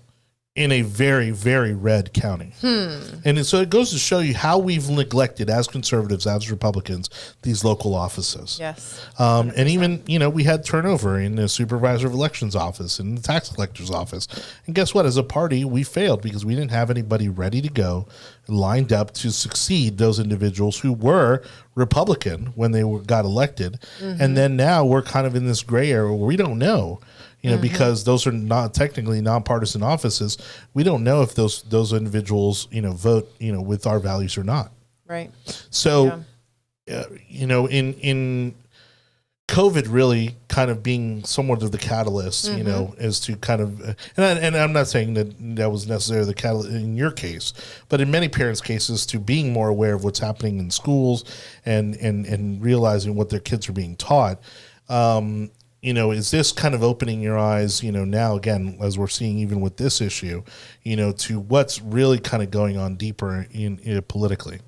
in a very, very red county. And so it goes to show you how we've neglected as conservatives, as Republicans, these local offices. Yes. And even, we had turnover in the supervisor of elections office and the tax collector's office. And guess what? As a party, we failed because we didn't have anybody ready to go, lined up to succeed those individuals who were Republican when they got elected. Mm-hmm. And then now we're kind of in this gray area where we don't know. Mm-hmm. Because those are not technically nonpartisan offices. We don't know if those individuals, vote, with our values or not. Right. So, in COVID really kind of being somewhat of the catalyst, as to kind of, and I'm not saying that was necessarily the catalyst in your case, but in many parents' cases, to being more aware of what's happening in schools and realizing what their kids are being taught. Is this kind of opening your eyes, now again, as we're seeing even with this issue, to what's really kind of going on deeper in politically?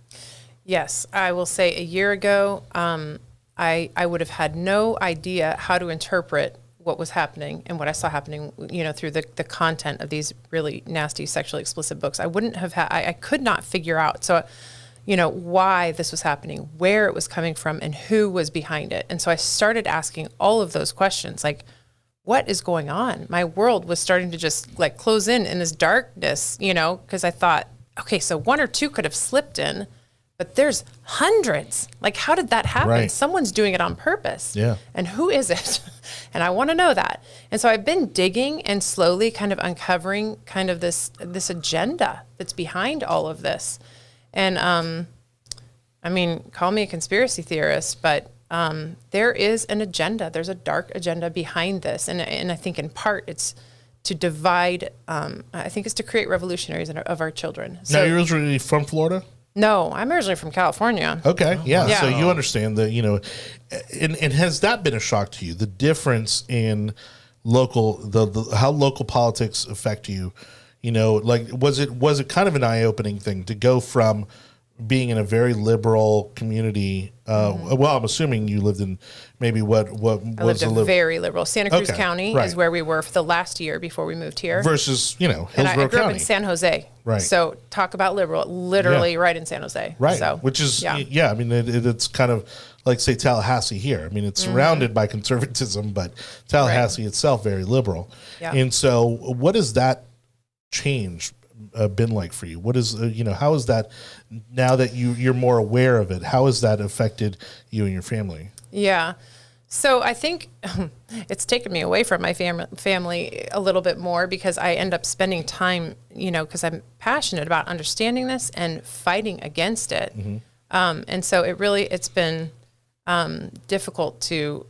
Yes, I will say a year ago, I would have had no idea how to interpret what was happening and what I saw happening, through the content of these really nasty sexually explicit books. I wouldn't have I could not figure out. So, why this was happening, where it was coming from, and who was behind it. And so I started asking all of those questions, like, what is going on? My world was starting to just close in this darkness, because I thought, okay, so one or two could have slipped in, but there's hundreds. How did that happen? Right. Someone's doing it on purpose. Yeah. And who is it? And I want to know that. And so I've been digging and slowly kind of uncovering kind of this agenda that's behind all of this. And, call me a conspiracy theorist, but there is an agenda. There's a dark agenda behind this. And I think in part it's to divide, I think it's to create revolutionaries of our children. So, now, you're originally from Florida? No, I'm originally from California. Okay, yeah. So you understand that, and has that been a shock to you, the difference in how local politics affect you? Was it kind of an eye-opening thing to go from being in a very liberal community? Well, I'm assuming you lived in maybe what I lived in very liberal. Santa Cruz County is where we were for the last year before we moved here. Versus, Hillsborough County. And I grew up in County. San Jose. Right. So talk about liberal, literally right in San Jose. Right. So, which is, it's kind of like, say, Tallahassee here. It's surrounded by conservatism, but Tallahassee itself very liberal. Yeah. And so what is that change been like for you? What is how is that, now that you're more aware of it, how has that affected you and your family? Yeah, So I think it's taken me away from my family a little bit more because I end up spending time, because I'm passionate about understanding this and fighting against it. And so it's been difficult to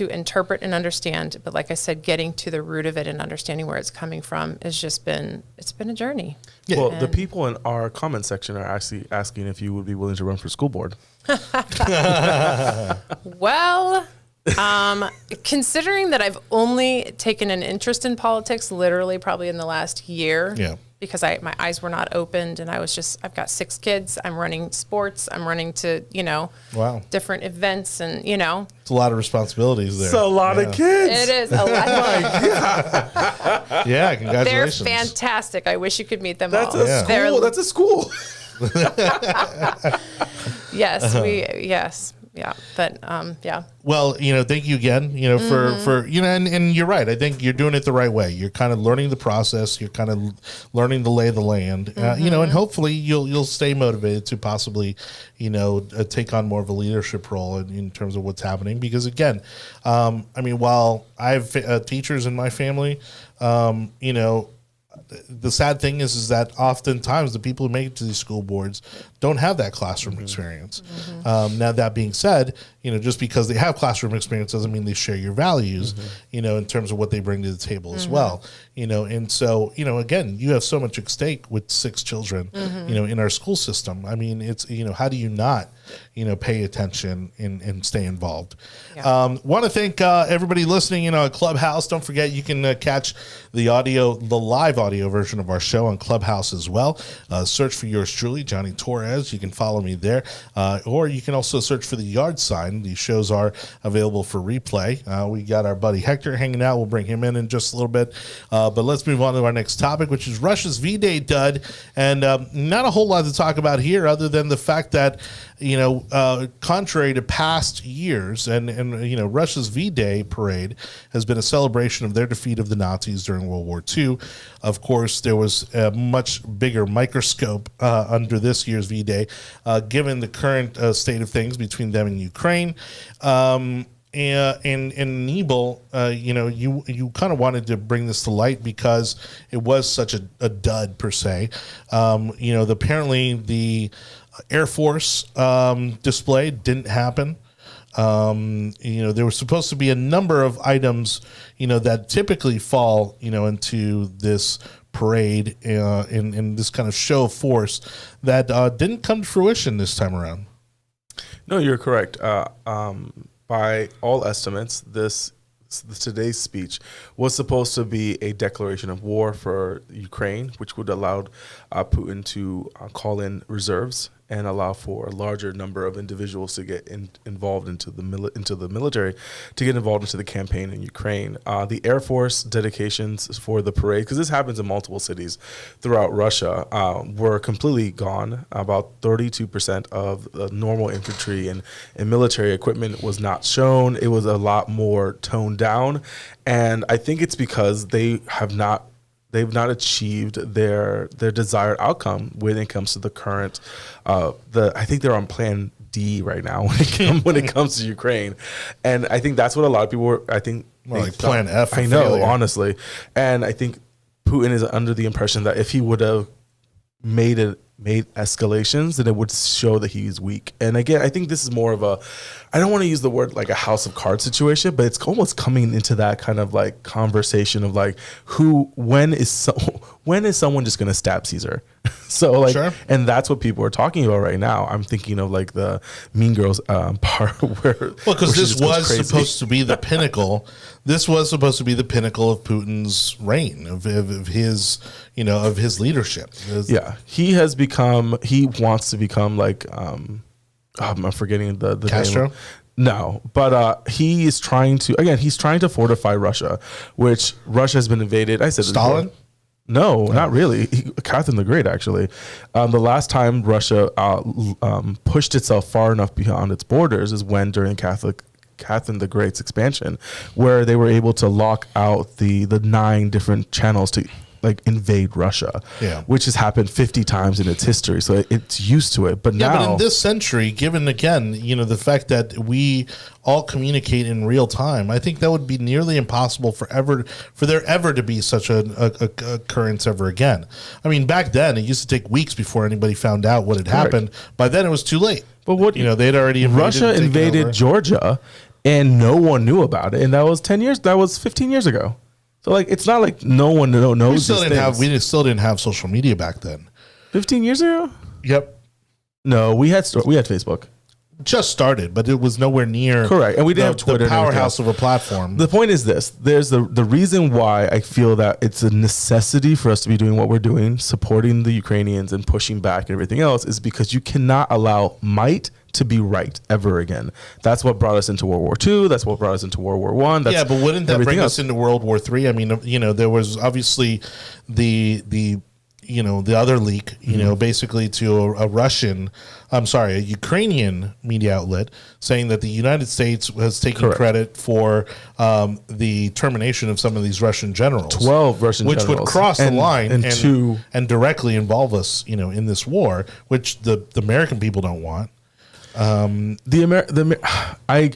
interpret and understand. But like I said, getting to the root of it and understanding where it's coming from it's been a journey. Yeah. Well, the people in our comment section are actually asking if you would be willing to run for school board. Well, considering that I've only taken an interest in politics literally probably in the last year. Yeah. Because my eyes were not opened and I've got 6 kids. I'm running sports. I'm running to, wow, different events and, It's a lot of responsibilities there. It's a lot of kids. It is a lot. Yeah, congratulations. They're fantastic. I wish you could meet them That's all. a school. That's a school. Yes, yes. Yeah. But, yeah. Well, thank you again, for and you're right. I think you're doing it the right way. You're kind of learning the process. You're kind of learning the lay of the land, and hopefully you'll stay motivated to possibly, take on more of a leadership role in terms of what's happening. Because again, while I have teachers in my family, the sad thing is that oftentimes the people who make it to these school boards don't have that classroom experience. Now, that being said, just because they have classroom experience doesn't mean they share your values, in terms of what they bring to the table as well. And so, again, you have so much at stake with 6 children, in our school system. I mean, it's, how do you not, pay attention and stay involved? Yeah. Want to thank everybody listening in Clubhouse. Don't forget, you can catch the live audio version of our show on Clubhouse as well. Search for yours truly, Jonny Torres. You can follow me there. Or you can also search for the Yard Sign. These shows are available for replay. We got our buddy Hector hanging out. We'll bring him in just a little bit. But let's move on to our next topic, which is Russia's V-Day Dud. And not a whole lot to talk about here other than the fact that, contrary to past years, and Russia's V-Day parade has been a celebration of their defeat of the Nazis during World War II. Of course, there was a much bigger microscope under this year's V-Day, given the current state of things between them and Ukraine. And Anibal, you kind of wanted to bring this to light because it was such a dud per se. Apparently the Air Force display didn't happen. There was supposed to be a number of items, that typically fall, into this parade in this kind of show of force that didn't come to fruition this time around. No, you're correct. By all estimates, today's speech was supposed to be a declaration of war for Ukraine, which would allow Putin to call in reserves and allow for a larger number of individuals to get involved into the military, to get involved into the campaign in Ukraine. The Air Force dedications for the parade, because this happens in multiple cities throughout Russia, were completely gone. About 32% of the normal infantry and military equipment was not shown. It was a lot more toned down, and I think it's because they've not achieved their desired outcome when it comes to the current. I think they're on Plan D right now when it comes to Ukraine, and I think that's what a lot of people were. I think like Plan F. I know, honestly, and I think Putin is under the impression that if he would have made escalations, then it would show that he's weak. And again, I think this is more of I don't want to use the word like a house of cards situation, but it's almost coming into that kind of like conversation of like when is someone just going to stab Caesar? So like, sure. And that's what people are talking about right now. I'm thinking of like the Mean Girls part because this was supposed to be the pinnacle. This was supposed to be the pinnacle of Putin's reign, of his, of his leadership. Yeah, he wants to become like, I'm forgetting the Castro? name. No, but he's trying to fortify Russia, which Russia has been invaded. I said Stalin? No, not really. Catherine the Great, actually. The last time Russia pushed itself far enough beyond its borders is when during Catherine the Great's expansion, where they were able to lock out the 9 different channels to like invade Russia, which has happened 50 times in its history. So it's used to it. But now, but in this century, given again, the fact that we all communicate in real time, I think that would be nearly impossible for there ever to be such an occurrence ever again. I mean, back then it used to take weeks before anybody found out what had happened. By then it was too late. But what they'd already Russia invaded Georgia, and no one knew about it, and that was 15 years ago. So like, it's not like no one knows. We still didn't have social media back then. 15 years ago. Yep. No, we had Facebook. Just started, but it was nowhere near correct, and we didn't have Twitter, the powerhouse of a platform. The point is this: there's the reason why I feel that it's a necessity for us to be doing what we're doing, supporting the Ukrainians and pushing back and everything else, is because you cannot allow might to be right ever again. That's what brought us into World War II. That's what brought us into World War I. Yeah, but wouldn't that bring us into World War III? I mean, there was obviously the other leak, basically to a Ukrainian media outlet saying that the United States was taking credit for the termination of some of these Russian generals. 12 Russian generals. Which would cross the line and directly involve us, in this war, which the American people don't want. I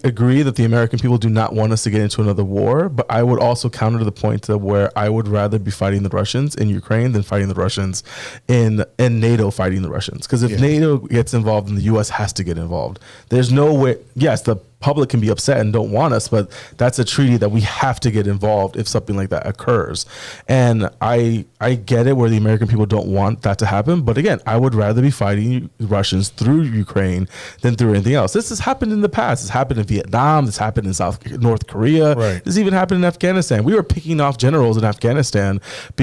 agree that the American people do not want us to get into another war, but I would also counter to the point to where I would rather be fighting the Russians in Ukraine than fighting the Russians in NATO fighting the Russians. Because if NATO gets involved, then the U.S. has to get involved. There's no way. Yes, the public can be upset and don't want us, but that's a treaty that we have to get involved if something like that occurs. And I get it where the American people don't want that to happen, but again, I would rather be fighting Russians through Ukraine than through anything else. This has happened in the past. It's happened in Vietnam. It's happened in North Korea. Right. This even happened in Afghanistan. We were picking off generals in Afghanistan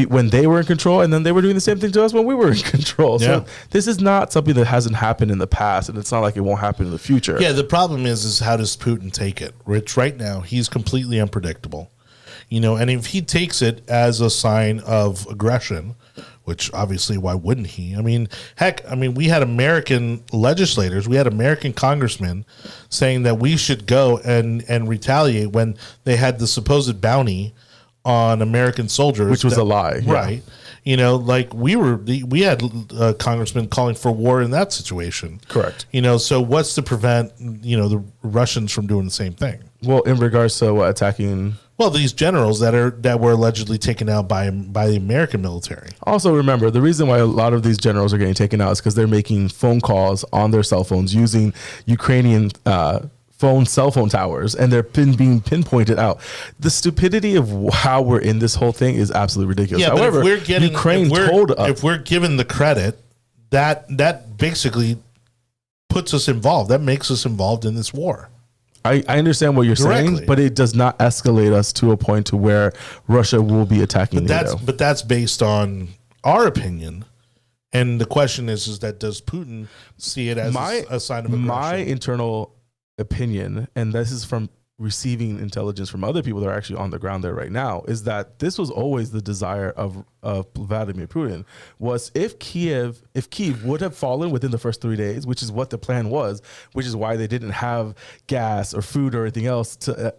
when they were in control, and then they were doing the same thing to us when we were in control. Yeah. So this is not something that hasn't happened in the past, and it's not like it won't happen in the future. Yeah, the problem is how does Putin take it? Rich, right now, he's completely unpredictable. And if he takes it as a sign of aggression, which obviously, why wouldn't he? I mean, we had American legislators, we had American congressmen saying that we should go and retaliate when they had the supposed bounty on American soldiers. Which was a lie. Right. We had congressmen calling for war in that situation. Correct. So what's to prevent, the Russians from doing the same thing? Well, in regards to attacking... Well, these generals that were allegedly taken out by the American military. Also, remember, the reason why a lot of these generals are getting taken out is because they're making phone calls on their cell phones using Ukrainian cell phone towers, and they're being pinpointed out. The stupidity of how we're in this whole thing is absolutely ridiculous. Yeah, however, Ukraine told us, if we're given the credit, that basically puts us involved. That makes us involved in this war. I understand what you're saying, but it does not escalate us to a point to where Russia will be attacking NATO. But that's based on our opinion. And the question is that does Putin see it as a sign of aggression? My internal opinion, and this is from receiving intelligence from other people that are actually on the ground there right now, is that this was always the desire of Vladimir Putin, was if Kiev would have fallen within the first 3 days, which is what the plan was, which is why they didn't have gas or food or anything else to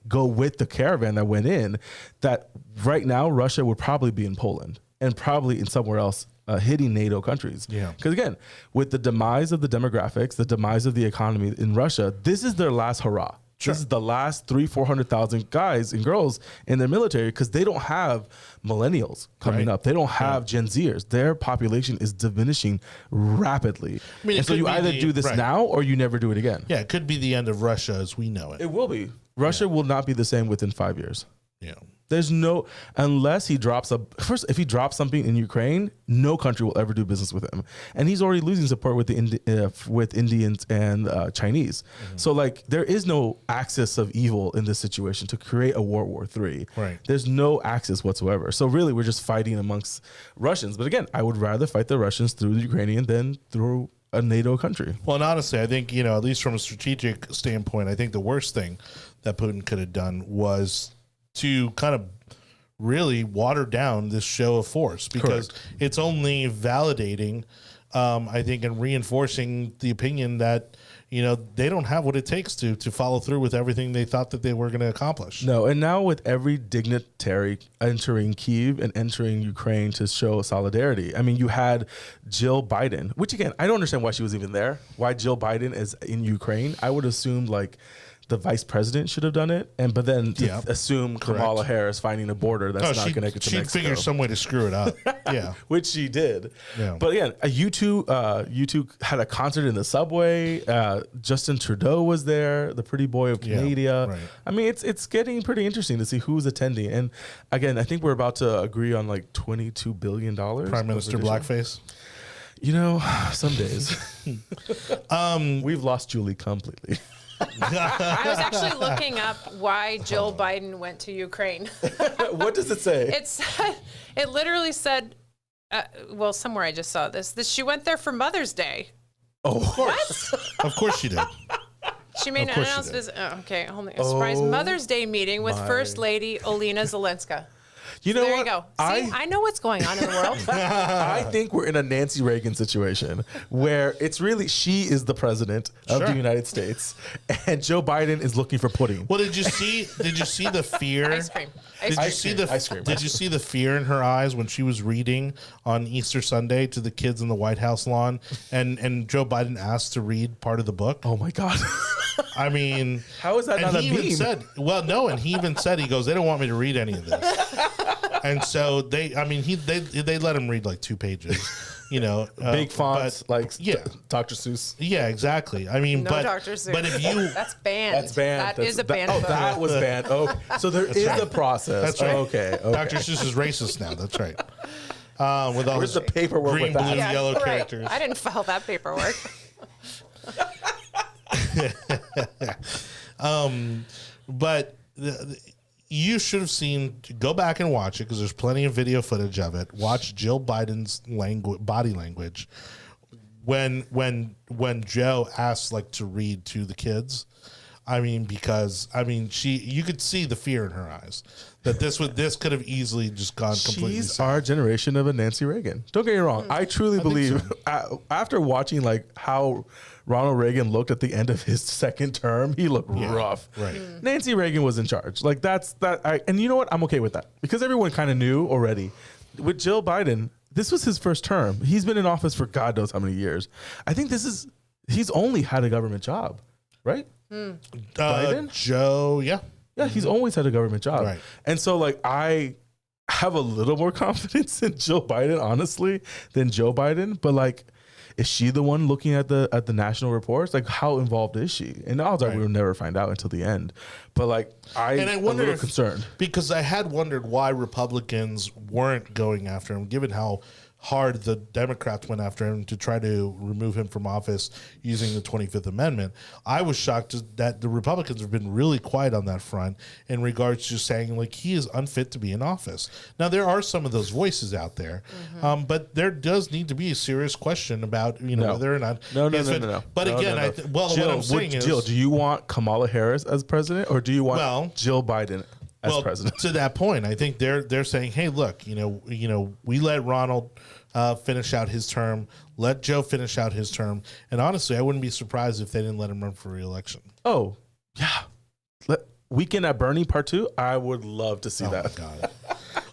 go with the caravan that went in, that right now Russia would probably be in Poland and probably in somewhere else hitting NATO countries. Yeah. Because again, with the demise of the demographics, the demise of the economy in Russia, this is their last hurrah. Sure. This is the last 300,000-400,000 guys and girls in their military, because they don't have millennials coming up. They don't have Gen Zers. Their population is diminishing rapidly. And so you either do this now or you never do it again. Yeah, it could be the end of Russia as we know it. It will be. Russia will not be the same within 5 years. Yeah. There's no, unless he drops if he drops something in Ukraine, no country will ever do business with him. And he's already losing support with with Indians and Chinese. Mm-hmm. So like, there is no axis of evil in this situation to create a World War III. Right. There's no axis whatsoever. So really, we're just fighting amongst Russians. But again, I would rather fight the Russians through the Ukrainian than through a NATO country. Well, and honestly, I think, at least from a strategic standpoint, I think the worst thing that Putin could have done was to kind of really water down this show of force, because it's only validating I think, and reinforcing the opinion that, they don't have what it takes to follow through with everything they thought that they were going to accomplish. No, and now with every dignitary entering Kyiv and entering Ukraine to show solidarity. I mean, you had Jill Biden, which again, I don't understand why she was even there. Why Jill Biden is in Ukraine. I would assume like the vice president should have done it, but then to assume Kamala Harris finding a border that's not connected to Mexico. She'd figure some way to screw it up. Yeah, which she did. Yeah. But again, U2 had a concert in the subway. Justin Trudeau was there, the pretty boy of Canada. Yeah, right. I mean, it's getting pretty interesting to see who's attending. And again, I think we're about to agree on like $22 billion. Prime Minister Blackface. Some days. We've lost Julie completely. I was actually looking up why Jill Biden went to Ukraine. What does it say? It literally said, somewhere I just saw this she went there for Mother's Day. Oh, of course. What? Of course she did. She made an announced visit. Oh, okay, hold on. A surprise Mother's Day meeting with First Lady Olena Zelenska. There you go. See, I know what's going on in the world. I think we're in a Nancy Reagan situation where it's really she is the president of the United States, and Joe Biden is looking for pudding. Well, did you see the fear? Ice cream. Did you see the fear in her eyes when she was reading on Easter Sunday to the kids in the White House lawn, and Joe Biden asked to read part of the book? Oh my God. I mean, how is that not a meme? And he even said, he goes, they don't want me to read any of this. And so they let him read like 2 pages, big fonts, Dr. Seuss. Yeah, exactly. I mean, Dr. Seuss. But if you, that's banned. That's banned. That is a banned book. That was banned. Oh, so there is a process. That's right. Okay. Dr. Seuss is racist now. That's right. With all Where's the paperwork green, with blue, that? yellow characters. I didn't file that paperwork. But you should have go back and watch it because there's plenty of video footage of it. Watch Jill Biden's body language when Joe asks to read to the kids. I mean, because you could see the fear in her eyes that this could have easily just gone completely. She's our generation of a Nancy Reagan. Don't get me wrong. I truly believe after watching how Ronald Reagan looked at the end of his second term, he looked rough. Right. Nancy Reagan was in charge. And you know what? I'm okay with that because everyone kind of knew already. With Jill Biden, this was his first term. He's been in office for God knows how many years. I think he's only had a government job, right? Biden? Joe, yeah, he's always had a government job, right? And so, I have a little more confidence in Joe Biden, honestly, than Joe Biden. But is she the one looking at the national reports? How involved is she? And odds are we will never find out until the end. But I'm a little concerned because I had wondered why Republicans weren't going after him, given how hard the Democrats went after him to try to remove him from office using the 25th Amendment. I was shocked that the Republicans have been really quiet on that front in regards to saying he is unfit to be in office. Now there are some of those voices out there, but there does need to be a serious question about whether or not no. But again, Jill, what I'm saying is, Jill, do you want Kamala Harris as president or do you want Jill Biden as president? To that point, I think they're saying, hey, look, we let Ronald finish out his term, let Joe finish out his term, and honestly, I wouldn't be surprised if they didn't let him run for re-election. Oh, yeah. Weekend at Bernie Part 2, I would love to see that. My God.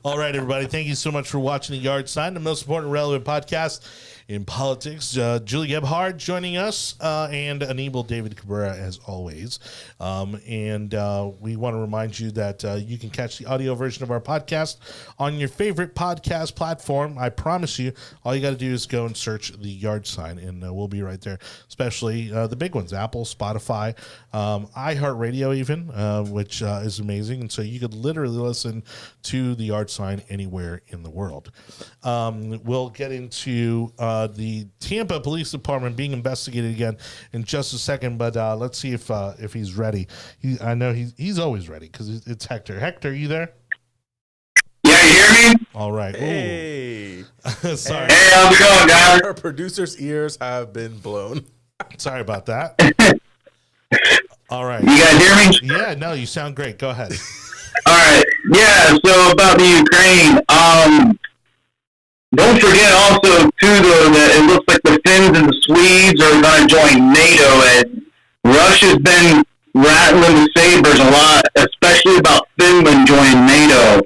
All right, everybody, thank you so much for watching The Yard Sign, the most important relevant podcast in politics. Julie Gebhards joining us, and Anibal David Cabrera as always. And we want to remind you that you can catch the audio version of our podcast on your favorite podcast platform. I promise you, all you got to do is go and search The Yard Sign, and we'll be right there, especially the big ones, Apple, Spotify, iHeartRadio even, which is amazing. And so you could literally listen to The Yard Sign anywhere in the world. We'll get into the Tampa Police Department being investigated again in just a second, but let's see if he's ready. I know he's always ready because it's Hector. Hector, are you there? Yeah, you hear me? All right. Hey. Sorry. Hey, how's it going, guys? Our producer's ears have been blown. Sorry about that. All right. You guys hear me? Yeah, no, you sound great. Go ahead. All right. Yeah, so about the Ukraine, don't forget also, too, though, that it looks like the Finns and the Swedes are going to join NATO, and Russia's been rattling the sabers a lot, especially about Finland joining NATO.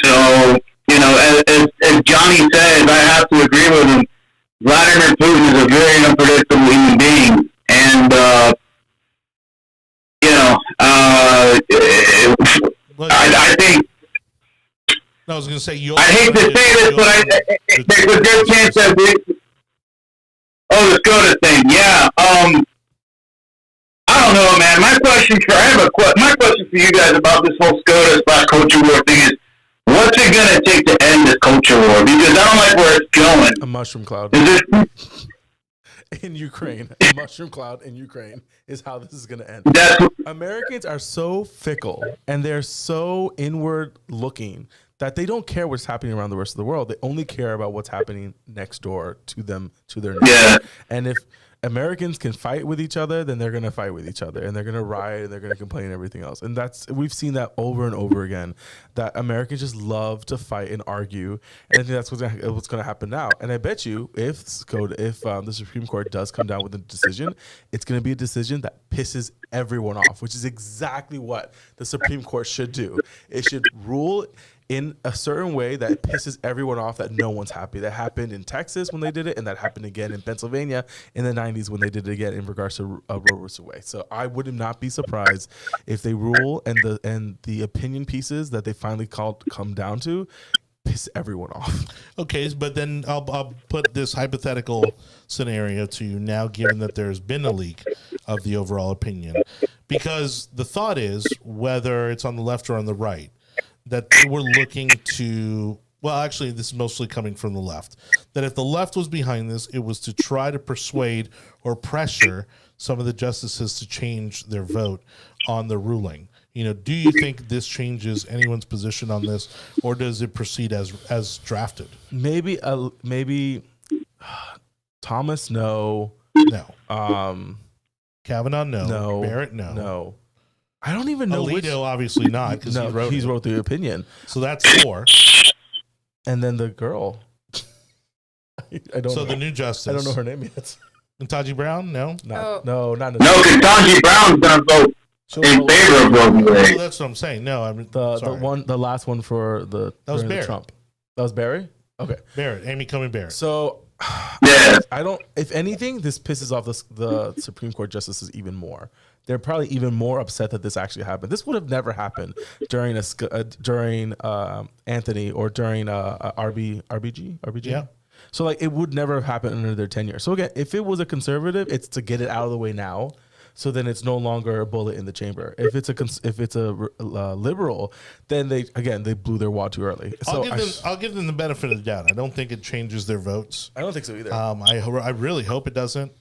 So, as Jonny says, I have to agree with him. Vladimir Putin is a very unpredictable human being, and I think. I was going to say I hate to say this, but there's a chance that the SCOTUS thing, yeah. I don't know, man. My question for you guys about this whole SCOTUS/culture war thing is, what's it going to take to end this culture war? Because I don't like where it's going. A mushroom cloud. In Ukraine. A mushroom cloud in Ukraine is how this is going to end. Americans are so fickle and they're so inward looking that they don't care what's happening around the rest of the world. They only care about what's happening next door to them, to their neighbor. Yeah. And if Americans can fight with each other, then they're going to fight with each other, and they're going to riot, and they're going to complain and everything else. And we've seen that over and over again, that Americans just love to fight and argue. And I think that's what's going to happen now. And I bet you if the Supreme Court does come down with a decision, it's going to be a decision that pisses everyone off, which is exactly what the Supreme Court should do. It should rule in a certain way that pisses everyone off, that no one's happy. That happened in Texas when they did it, and that happened again in Pennsylvania in the 90s when they did it again in regards to Roe vs. Wade. So I would not be surprised if they rule and the opinion pieces that they finally come down to piss everyone off. Okay, but then I'll put this hypothetical scenario to you now, given that there's been a leak of the overall opinion, because the thought is, whether it's on the left or on the right, that they were looking to, well, actually, this is mostly coming from the left, that if the left was behind this, it was to try to persuade or pressure some of the justices to change their vote on the ruling. Do you think this changes anyone's position on this, or does it proceed as drafted? Maybe Thomas, no. Kavanaugh, no. No. Barrett, no. No. I don't even know Alito, obviously not, because he wrote the opinion. So that's 4. And then the girl. I don't know. The new justice. I don't know her name yet. Ketanji Brown? No? Not No, Ketanji Brown's going to vote in favor of Roe v. Wade. Well, that's what I'm saying. No, I mean, the last one for that was Barrett. Trump. That was Barry? Okay. Barrett, Amy Coney Barrett. So yeah. If anything, this pisses off the Supreme Court justices even more. They're probably even more upset that this actually happened. This would have never happened during Anthony or during RBG. Yeah. So it would never have happened under their tenure. So again, if it was a conservative, it's to get it out of the way now. So then it's no longer a bullet in the chamber. If it's a liberal, then they blew their wad too early. So I'll give them the benefit of the doubt. I don't think it changes their votes. I don't think so either. I really hope it doesn't.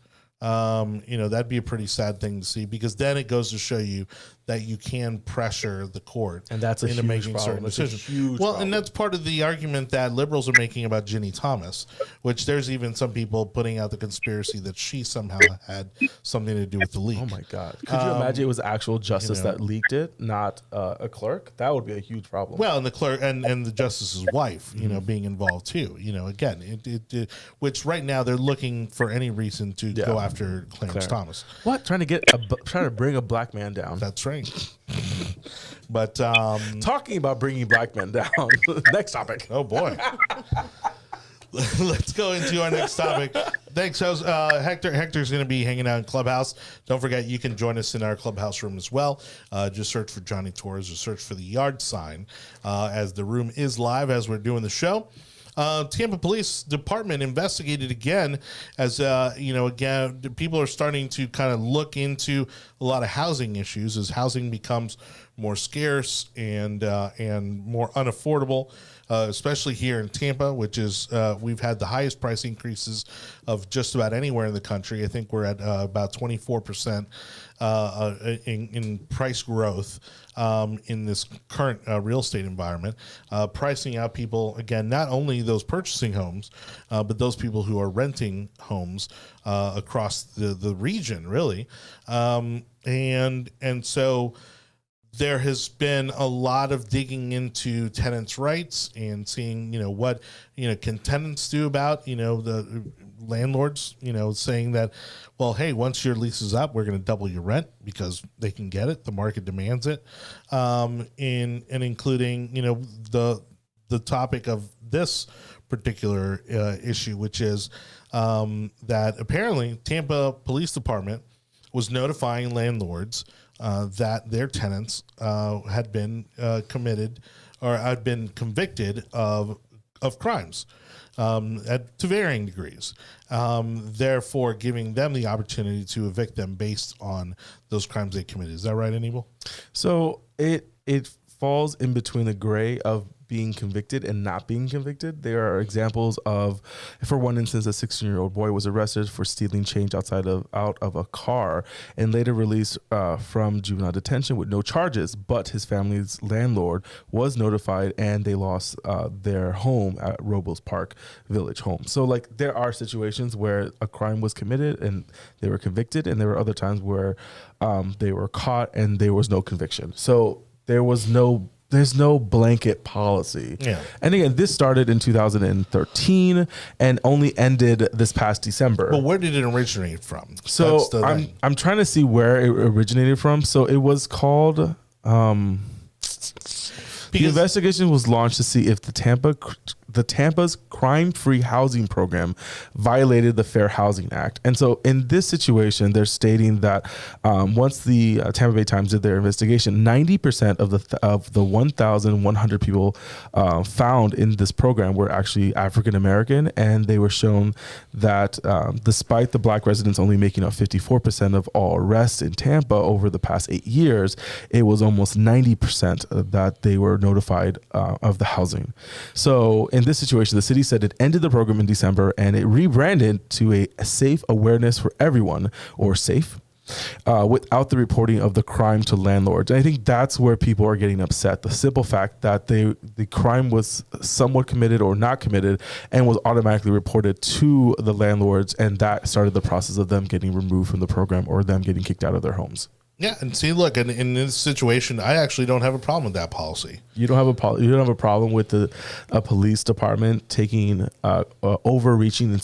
That'd be a pretty sad thing to see, because then it goes to show you that you can pressure the court, and that's into making certain decisions. And that's part of the argument that liberals are making about Ginny Thomas, which there's even some people putting out the conspiracy that she somehow had something to do with the leak. Oh my God! Could you imagine it was actual justice that leaked it, not a clerk? That would be a huge problem. Well, and the clerk and the justice's wife, being involved too. Again, which right now they're looking for any reason to go after Clarence Thomas. What? Trying to bring a black man down. That's right. But talking about bringing black men down. Next topic. Oh boy. Let's go into our next topic. Thanks, Hector. Hector's going to be hanging out in Clubhouse. Don't forget, you can join us in our Clubhouse room as well. Just search for Jonny Torres or search for the yard sign, as the room is live as we're doing the show. Tampa Police Department investigated again, as again, people are starting to kind of look into a lot of housing issues as housing becomes more scarce and more unaffordable, especially here in Tampa, which is we've had the highest price increases of just about anywhere in the country. I think we're at about 24% in price growth in this current real estate environment, pricing out people, again, not only those purchasing homes, but those people who are renting homes across the region, really. And so there has been a lot of digging into tenants' rights and seeing, what, can tenants do about, the landlords, saying that, well, hey, once your lease is up, we're going to double your rent because they can get it. The market demands it. And including, the topic of this particular issue, which is that apparently Tampa Police Department was notifying landlords that their tenants had been committed or had been convicted of crimes to varying degrees, therefore giving them the opportunity to evict them based on those crimes they committed. Is that right, Anibal? So it falls in between the gray of being convicted and not being convicted. There are examples of, for one instance, a 16-year-old boy was arrested for stealing change out of a car and later released from juvenile detention with no charges, but his family's landlord was notified and they lost their home at Robles Park Village home. So like there are situations where a crime was committed and they were convicted, and there were other times where they were caught and there was no conviction. So there's no blanket policy. Yeah. And again, this started in 2013 and only ended this past December. Well, where did it originate from? So I'm trying to see where it originated from. So it was called the investigation was launched to see if the Tampa's crime-free housing program violated the Fair Housing Act. And so in this situation, they're stating that once the Tampa Bay Times did their investigation, 90% of the 1,100 people found in this program were actually African-American, and they were shown that despite the black residents only making up 54% of all arrests in Tampa over the past 8 years, it was almost 90% that they were notified of the housing. So in this situation, the city said it ended the program in December and it rebranded to a safe awareness for everyone, or SAFE, without the reporting of the crime to landlords. And I think that's where people are getting upset. The simple fact that the crime was somewhat committed or not committed and was automatically reported to the landlords, and that started the process of them getting removed from the program or them getting kicked out of their homes. Yeah, and see, look, in this situation, I actually don't have a problem with that policy. You don't have a problem with a police department taking overreaching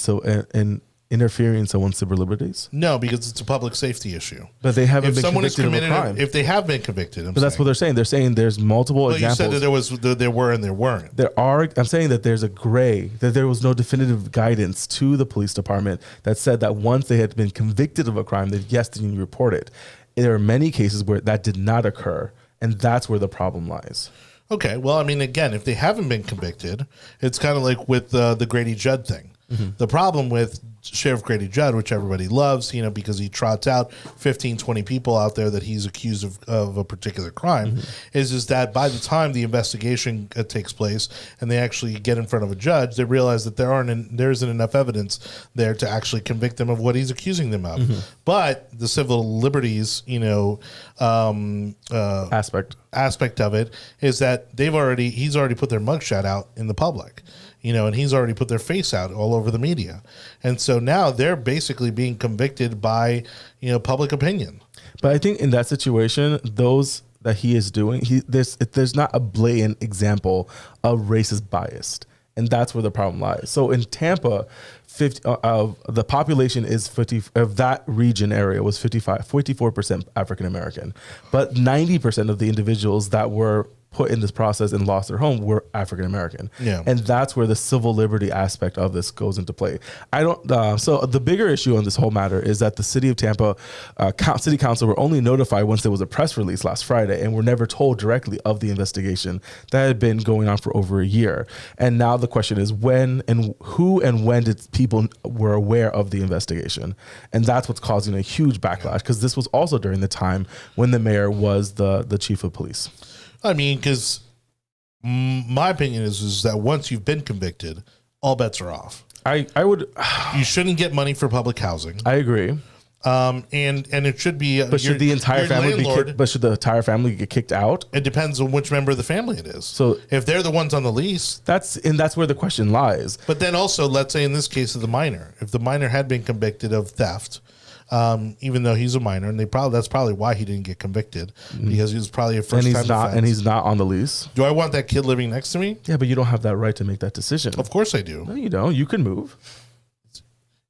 and interfering in someone's civil liberties? No, because it's a public safety issue. But they haven't been convicted of a crime. If they have been convicted, that's what they're saying. They're saying there's multiple examples. You said that there were and there weren't. There are. I'm saying that there's a gray, that there was no definitive guidance to the police department that said that once they had been convicted of a crime, that yes, they need to report it. There are many cases where that did not occur, and that's where the problem lies. Okay, well, I mean, again, if they haven't been convicted, it's kind of like with the Grady Judd thing. Mm-hmm. The problem with Sheriff Grady Judd, which everybody loves, because he trots out 15, 20 people out there that he's accused of a particular crime, mm-hmm. is that by the time the investigation takes place and they actually get in front of a judge, they realize that there isn't enough evidence there to actually convict them of what he's accusing them of. Mm-hmm. But the civil liberties, aspect of it is that he's already put their mugshot out in the public. And he's already put their face out all over the media. And so now they're basically being convicted by, public opinion. But I think in that situation, those that he is doing, there's not a blatant example of racist bias. And that's where the problem lies. So in Tampa, 50 of the population is 50 of that region area was 54% African American, but 90% of the individuals that were put in this process and lost their home were African American. Yeah. And that's where the civil liberty aspect of this goes into play. So the bigger issue on this whole matter is that the city of Tampa city council were only notified once there was a press release last Friday, and were never told directly of the investigation that had been going on for over a year. And now the question is when and who and when did people were aware of the investigation? And that's what's causing a huge backlash, because this was also during the time when the mayor was the chief of police. I mean, because my opinion is that once you've been convicted, all bets are off. You shouldn't get money for public housing. I agree. And it should be. But should the entire family should the entire family get kicked out? It depends on which member of the family it is. So if they're the ones on the lease, that's where the question lies. But then also, let's say in this case of the minor, if the minor had been convicted of theft, even though he's a minor, and that's probably why he didn't get convicted, because he was probably a first time offense. And he's not on the lease. Do I want that kid living next to me? Yeah, but you don't have that right to make that decision. Of course I do. No, you don't. You can move.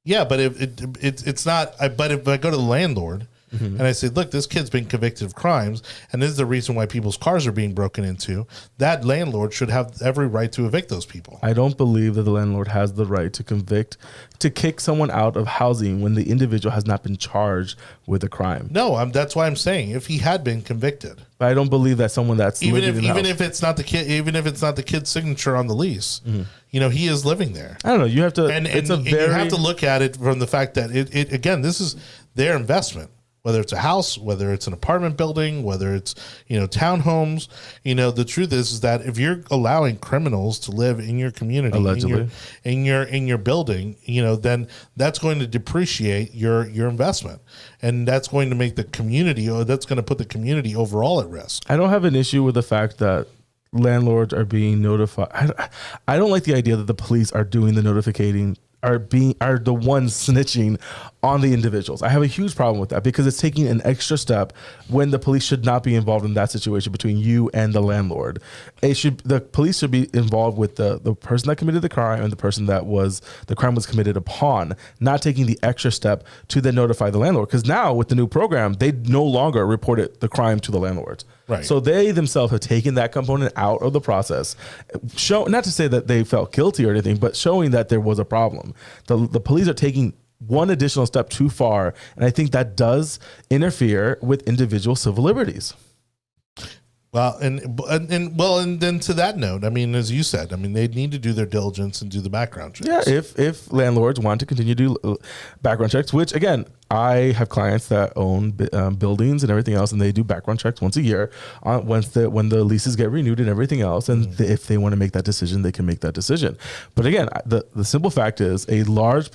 Yeah, but it's not. But if I go to the landlord and I say, look, this kid's been convicted of crimes, and this is the reason why people's cars are being broken into, that landlord should have every right to evict those people. I don't believe that the landlord has the right to kick someone out of housing when the individual has not been charged with a crime. No, that's why I'm saying if he had been convicted. But I don't believe that someone that's even if it's not the kid, even if it's not the kid's signature on the lease, he is living there. I don't know. You have to, and you have to look at it from the fact that it again, this is their investment. Whether it's a house, whether it's an apartment building, whether it's, townhomes, the truth is that if you're allowing criminals to live in your community, allegedly, in your building, then that's going to depreciate your investment, and that's going to make the community, that's going to put the community overall at risk. I don't have an issue with the fact that landlords are being notified. I don't like the idea that the police are doing the notificating, are the ones snitching on the individuals. I have a huge problem with that because it's taking an extra step when the police should not be involved in that situation between you and the landlord. The police should be involved with the person that committed the crime and the person that the crime was committed upon, not taking the extra step to then notify the landlord. Because now with the new program, they no longer reported the crime to the landlords. Right. So they themselves have taken that component out of the process. Not to say that they felt guilty or anything, but showing that there was a problem. The police are taking one additional step too far, and I think that does interfere with individual civil liberties. Well, and then to that note, I mean, as you said, I mean, they need to do their diligence and do the background checks. Yeah, if landlords want to continue to do background checks, which again, I have clients that own buildings and everything else, and they do background checks once a year when the leases get renewed and everything else. And if they want to make that decision, they can make that decision. But again, the simple fact is a large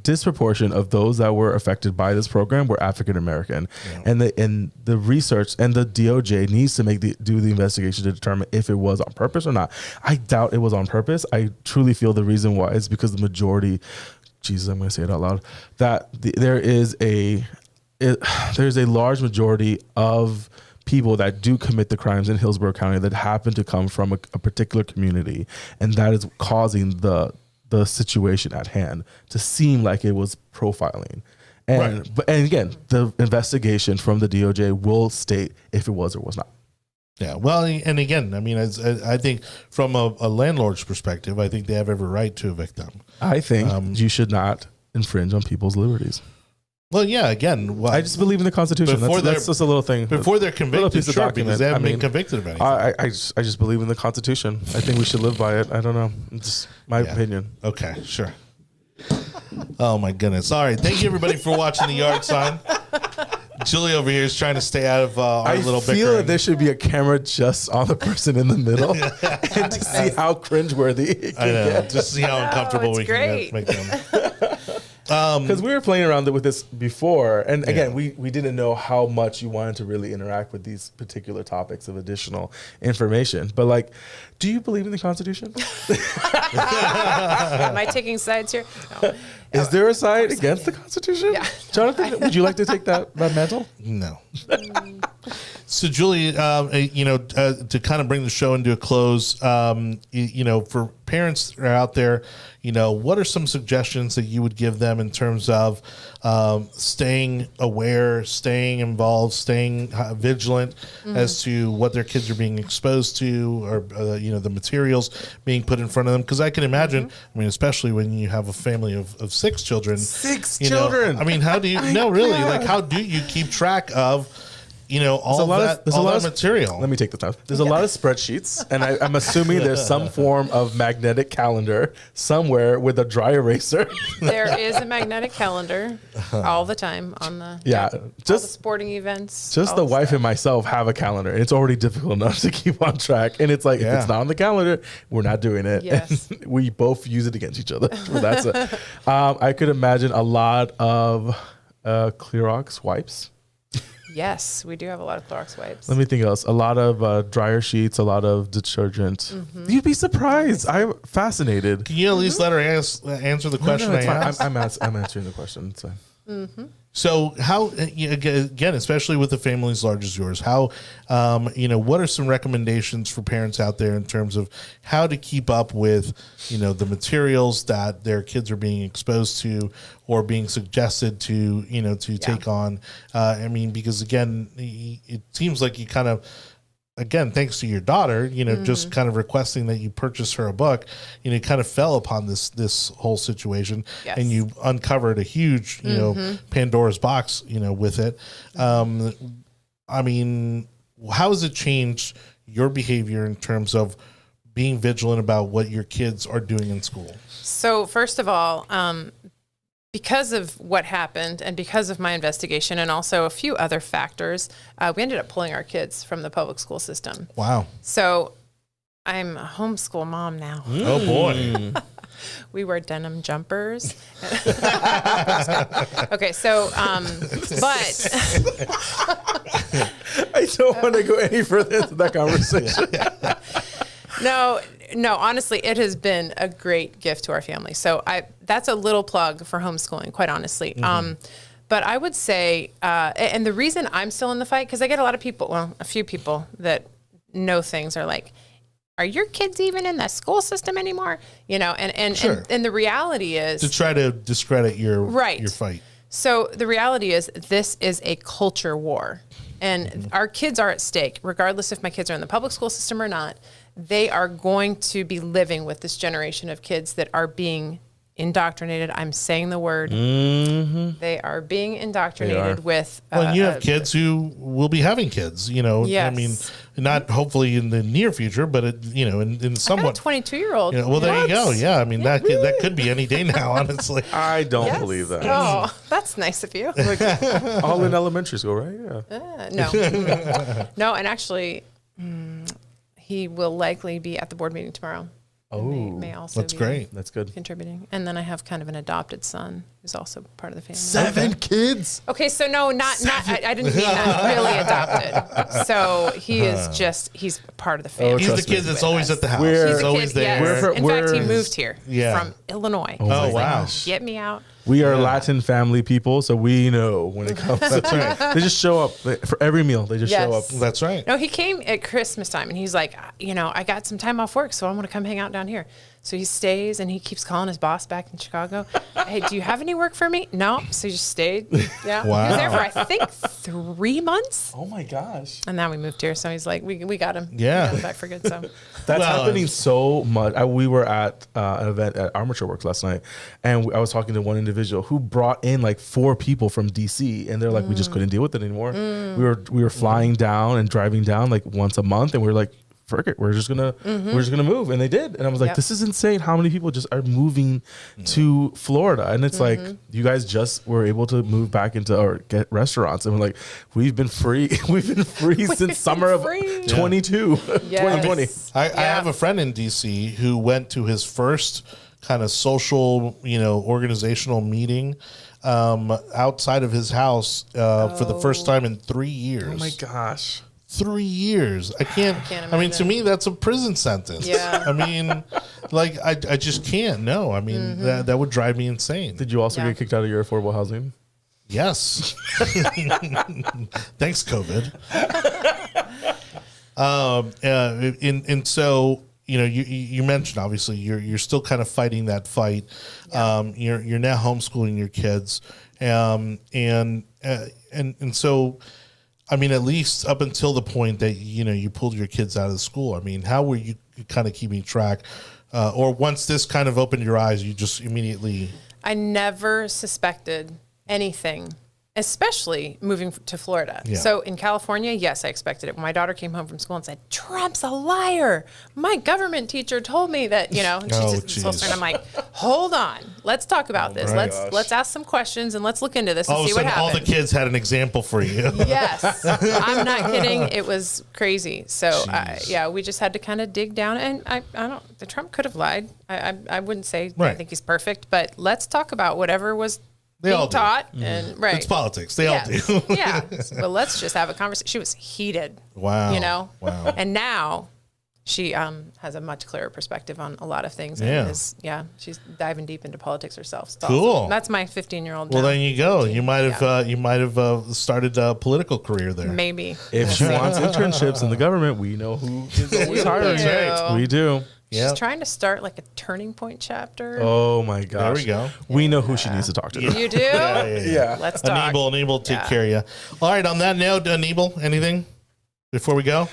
disproportion of those that were affected by this program were African American, and the research and the DOJ needs to do the investigation to determine if it was on purpose or not. I doubt it was on purpose. I truly feel the reason why is because the majority. Jesus, I'm going to say it out loud, that there's a large majority of people that do commit the crimes in Hillsborough County that happen to come from a particular community, and that is causing the situation at hand to seem like it was profiling. And again, the investigation from the DOJ will state if it was or was not. Yeah, well, and again, I mean, I think from a landlord's perspective, I think they have every right to evict them. I think you should not infringe on people's liberties. Well, yeah, again, I just believe in the Constitution. That's just a little thing. Before they're convicted, sure, because they haven't been convicted of anything. I just believe in the Constitution. I think we should live by it. I don't know. It's just my opinion. Okay, sure. Oh, my goodness. All right, thank you, everybody, for watching The Yard Sign. Julie over here is trying to stay out of our little bickering. I feel that there should be a camera just on the person in the middle and to see how cringeworthy it can get. Just see how uncomfortable we can make them. Because we were playing around with this before, and again, we didn't know how much you wanted to really interact with these particular topics of additional information. But like, do you believe in the Constitution? Am I taking sides here? No. Is there a side against the Constitution? Yeah. Jonathan, would you like to take that mantle? No. So, Julie, to kind of bring the show into a close, for parents that are out there, what are some suggestions that you would give them in terms of staying aware, staying involved, staying vigilant as to what their kids are being exposed to, or the materials being put in front of them? Because I can imagine, I mean, especially when you have a family of 6 children. 6 children. I mean, how do you? No, really, like, how do you keep track of? All that material. Let me take the time. There's a lot of spreadsheets, and I'm assuming there's some form of magnetic calendar somewhere with a dry eraser. There is a magnetic calendar all the time on the just all the sporting events. Just the wife and myself have a calendar, and it's already difficult enough to keep on track. And it's like, if it's not on the calendar, we're not doing it. Yes. And we both use it against each other. That's it. I could imagine a lot of Clorox wipes. Yes, we do have a lot of Clorox wipes. Let me think else. A lot of dryer sheets, a lot of detergent. Mm-hmm. You'd be surprised. I'm fascinated. Can you at least let her answer the question? No, I'm answering the question. It's fine. So how, again, especially with a family as large as yours, how, what are some recommendations for parents out there in terms of how to keep up with, the materials that their kids are being exposed to or being suggested to, take on? Because again, it seems like you kind of, again, thanks to your daughter, just kind of requesting that you purchase her a book, kind of fell upon this whole situation, and you uncovered a huge, Pandora's box, with it. How has it changed your behavior in terms of being vigilant about what your kids are doing in school? So first of all, because of what happened and because of my investigation and also a few other factors, we ended up pulling our kids from the public school system. Wow. So I'm a homeschool mom now. Oh, boy. We wear denim jumpers. Okay, so, but. I don't want to go any further into that conversation. No, honestly, it has been a great gift to our family. So that's a little plug for homeschooling, quite honestly. But I would say, and the reason I'm still in the fight, because I get a few people that know things are like, are your kids even in the school system anymore? And the reality is to try to discredit your fight. So the reality is this is a culture war, and our kids are at stake, regardless if my kids are in the public school system or not. They are going to be living with this generation of kids that are being indoctrinated. I'm saying the word. They are being indoctrinated with. Well, you have kids who will be having kids. Yes. Not hopefully in the near future, but in somewhat. I got a 22-year-old. Well, there you go. Yeah, that could be any day now. Honestly, I don't believe that. Oh, that's nice of you. All in elementary school, right? Yeah. No, and actually, he will likely be at the board meeting tomorrow. Oh, may also that's be great. That's good. Contributing. And then I have kind of an adopted son who's also part of the family. 7 kids? Okay, so no, not I didn't mean that, really adopted. So he is he's part of the family. He's the kid that's always at the house. He's He's always kid, there. yes. In fact, he moved here Yeah. from Illinois. Oh, He's wow. Like, get me out. We are Latin family people, so we know when it comes to They just show up for every meal. They just show up. That's right. No, he came at Christmas time, and he's like, I got some time off work, so I want to come hang out down here. So he stays, and he keeps calling his boss back in Chicago. Hey, do you have any work for me? No. So he just stayed. Yeah. Wow. He was there for, I think, 3 months. Oh my gosh. And now we moved here. So he's like, we got him. Yeah. We got him back for good. So That's happening so much. We were at an event at Armature Works last night, and I was talking to one individual who brought in like 4 people from DC, and they're like, we just couldn't deal with it anymore. We were flying down and driving down like once a month, and we were like, forget it, we're just gonna move, and they did. And I was like, this is insane how many people just are moving to Florida. And it's like, you guys just were able to move back into or get restaurants, and we're like, we've been free since summer of 2020. I have a friend in DC who went to his first kind of social, organizational meeting outside of his house for the first time in 3 years. Oh my gosh. 3 years. I can't imagine. To me, that's a prison sentence. Yeah. I just can't. No, that would drive me insane. Did you also get kicked out of your affordable housing? Yes. Thanks, COVID. And so, you mentioned, obviously, you're still kind of fighting that fight. You're now homeschooling your kids. And so, at least up until the point that, you pulled your kids out of the school, how were you kind of keeping track? Or once this kind of opened your eyes, you just immediately... I never suspected anything, especially moving to Florida. Yeah. So in California, yes, I expected it. When my daughter came home from school and said, Trump's a liar. My government teacher told me that, and I'm like, hold on, let's talk about this. Let's ask some questions and let's look into this and see what happens. All the kids had an example for you. Yes, I'm not kidding. It was crazy. So we just had to kind of dig down, and I don't. The Trump could have lied. I wouldn't say I think he's perfect, but let's talk about whatever was being taught. And it's politics. They all do. Yeah. Well, let's just have a conversation. She was heated. Wow. Wow. And now she has a much clearer perspective on a lot of things. Yeah. And she's diving deep into politics herself. It's Cool. awesome. That's my 15-year-old. Well, then you go. You might have started a political career there. Maybe. If she wants internships in the government, we know who is always hiring. Right. We do. She's trying to start like a Turning Point chapter. Oh my gosh. There we go. We know who she needs to talk to. You do? Yeah. Let's talk. Anibal, take care of you. All right. On that note, Anibal, anything before we go?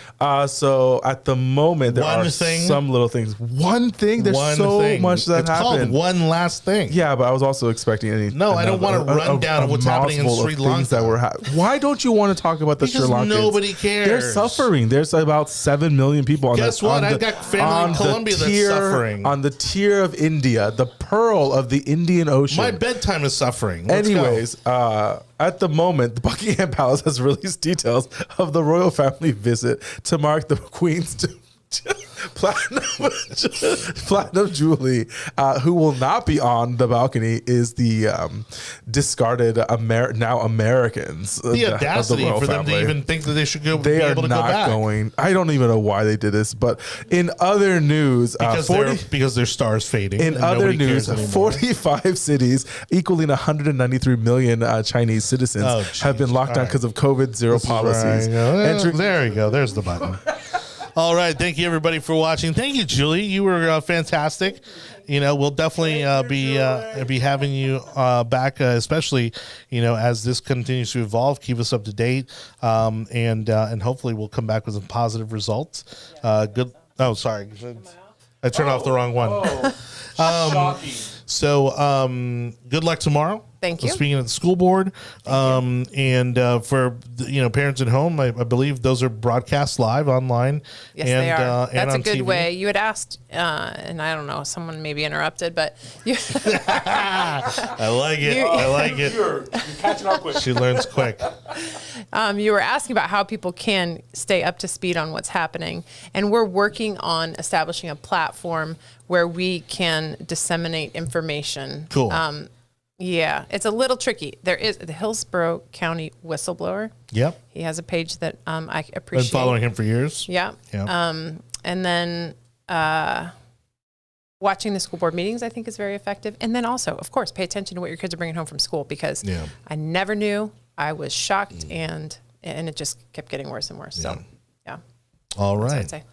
So at the moment, there are thing? some little things. One thing. There's so much that it's happened. called one last thing. Yeah, but I was also expecting No, I don't want to run down what's happening in Sri Lanka. Why don't you want to talk about the Sri Lankans? Nobody cares. They're suffering. There's about 7 million people on Guess what? I've got family in Colombia that's suffering. On the tier of India, the pearl of the Indian Ocean. My bedtime is suffering. Let's Anyways, at the moment, the Buckingham Palace has released details of the royal family visit to mark the Queen's platinum Jubilee. Who will not be on the balcony is the discarded now Americans. The audacity for them to even think that they should go. They are not going. I don't even know why they did this. But in other news, because their star's fading. In other news, 45 cities equaling 193 million Chinese citizens have been locked down because of COVID zero policies. There you go. There's the button. All right. Thank you, everybody, for watching. Thank you, Julie. You were fantastic. We'll definitely be having you back, especially, as this continues to evolve. Keep us up to date. And hopefully we'll come back with some positive results. Good. Oh, sorry. I turned off the wrong one. Shocking. So good luck tomorrow. Thank you. Speaking of the school board, and for parents at home, I believe those are broadcast live online. Yes, they are. That's a good TV. way. You had asked, and I don't know, someone maybe interrupted, but you I like it. I like it. You're catching up quick. She learns quick. You were asking about how people can stay up to speed on what's happening, and we're working on establishing a platform where we can disseminate information. Cool. Yeah, it's a little tricky. There is the Hillsborough County Whistleblower. Yep. He has a page that I appreciate. Been following him for years. Yeah. And then watching the school board meetings, I think, is very effective. And then also, of course, pay attention to what your kids are bringing home from school, because I never knew. I was shocked, and it just kept getting worse and worse. So, yeah. All right. That's what I'd say.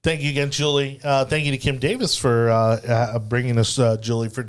Thank you again, Julie. Thank you to Kim Davis for bringing us Julie for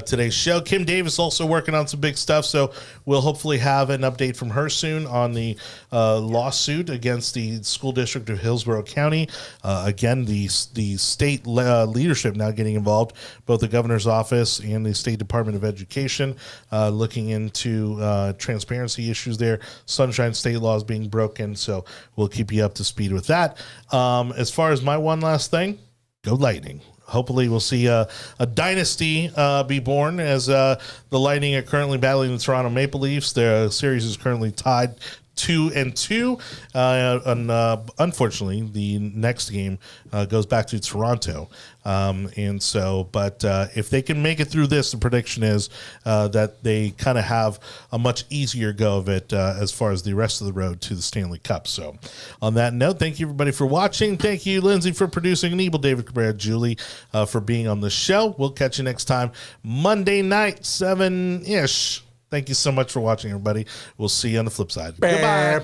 today's show. Kim Davis also working on some big stuff, so we'll hopefully have an update from her soon on the lawsuit against the school district of Hillsborough County. Again, the state leadership now getting involved, both the governor's office and the State Department of Education, looking into transparency issues there. Sunshine State laws being broken, so we'll keep you up to speed with that. As far as my one last thing, go Lightning. Hopefully we'll see a dynasty be born, as the Lightning are currently battling the Toronto Maple Leafs. Their series is currently tied 2-2. Unfortunately, the next game goes back to Toronto. But if they can make it through this, the prediction is that they kind of have a much easier go of it as far as the rest of the road to the Stanley Cup. So on that note, thank you, everybody, for watching. Thank you, Lindsay, for producing, Anibal, David Cabrera, Julie, for being on the show. We'll catch you next time, Monday night, 7-ish. Thank you so much for watching, everybody. We'll see you on the flip side. Goodbye.